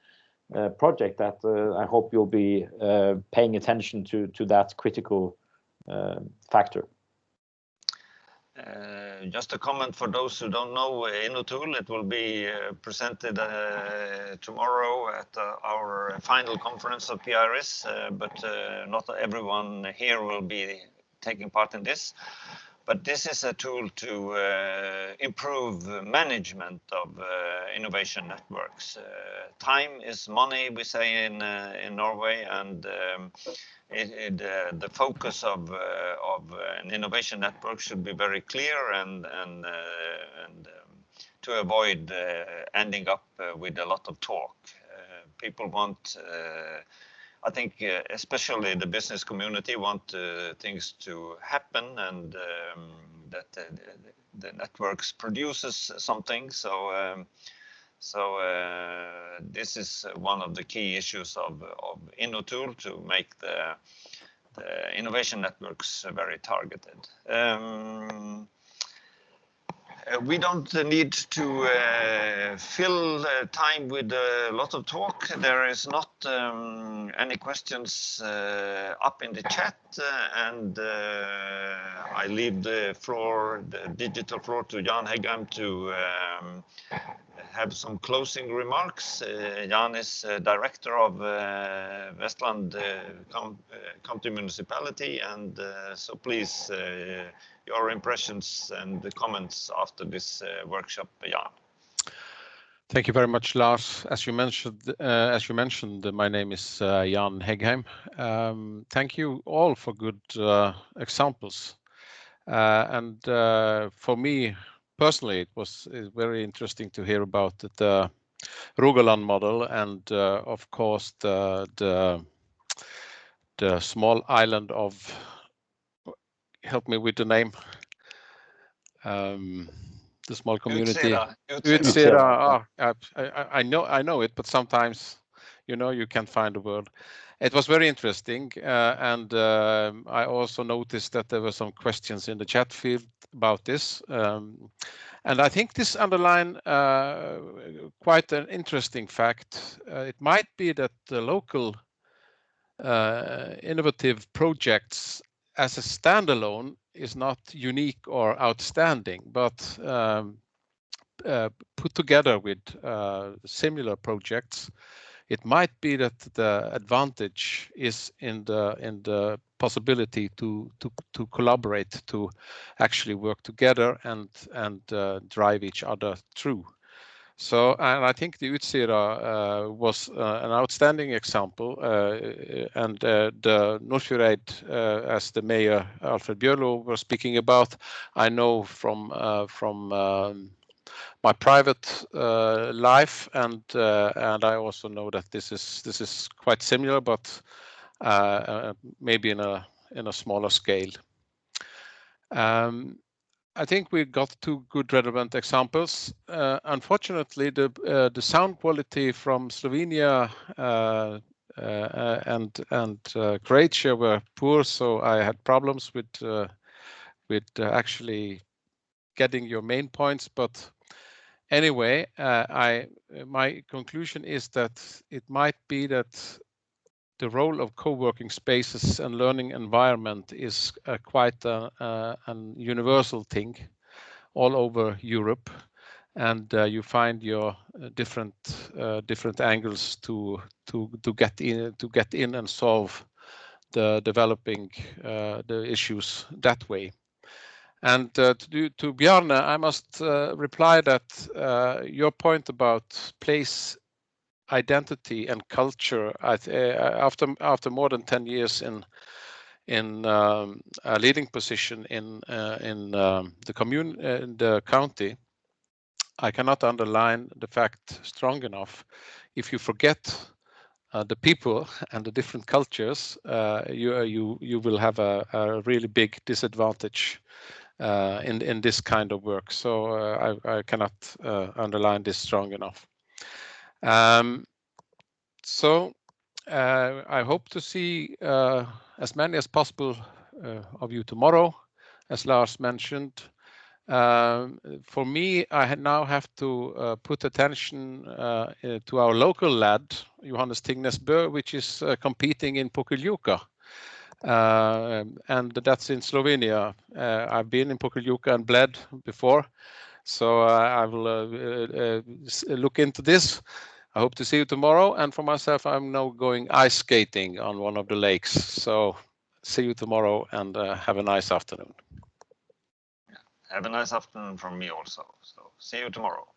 project, that I hope you'll be paying attention to that critical factor. Just a comment for those who don't know InnoTool. It will be presented tomorrow at our final conference of PIRIS, but not everyone here will be taking part in this. But this is a tool to improve management of innovation networks. Time is money, we say in Norway, and the focus of an innovation network should be very clear and to avoid ending up with a lot of talk. People want, I think, especially the business community, want things to happen and that the networks produces something. So this is one of the key issues of InnoTool, to make the innovation networks very targeted. We don't need to fill time with a lot of talk. There is not any questions up in the chat, and I leave the digital floor to Jan Heggheim to have some closing remarks. Jan is director of Vestland County Municipality, and so please, your impressions and the comments after this workshop, Jan. Thank you very much, Lars. As you mentioned, my name is Jan Heggheim. Thank you all for good examples, and for me personally, it was very interesting to hear about the Rogaland model, and of course the small island of, help me with the name, the small community. Utsira. I know it, but sometimes, you can't find the word. It was very interesting, and I also noticed that there were some questions in the chat field about this, and I think this underlines quite an interesting fact. It might be that the local innovative projects as a standalone is not unique or outstanding, but put together with similar projects, it might be that the advantage is in the possibility to collaborate, to actually work together and drive each other through. So, and I think the Utsira was an outstanding example, and the Nordfjordeid, as the mayor Alfred Bjørlo was speaking about, I know from my private life, and I also know that this is quite similar, but maybe in a smaller scale. I think we got two good relevant examples. Unfortunately, the sound quality from Slovenia and Croatia were poor, so I had problems with actually getting your main points. But anyway, my conclusion is that it might be that the role of co-working spaces and learning environment is quite a universal thing all over Europe, and you find your different angles to get in and solve the developing the issues that way. And to Bjarne, I must reply that your point about place identity and culture, after more than 10 years in a leading position in the county, I cannot underline the fact strong enough. If you forget the people and the different cultures, you will have a really big disadvantage in this kind of work. So I cannot underline this strong enough. So I hope to see as many as possible of you tomorrow, as Lars mentioned. For me, I now have to put attention to our local lad, Johannes Tingnes Bø, which is competing in Pokljuka. And that's in Slovenia. I've been in Pokljuka and Bled before, so I will look into this. I hope to see you tomorrow. And for myself, I'm now going ice skating on one of the lakes. So see you tomorrow, and have a nice afternoon. Have a nice afternoon from me also. So see you tomorrow.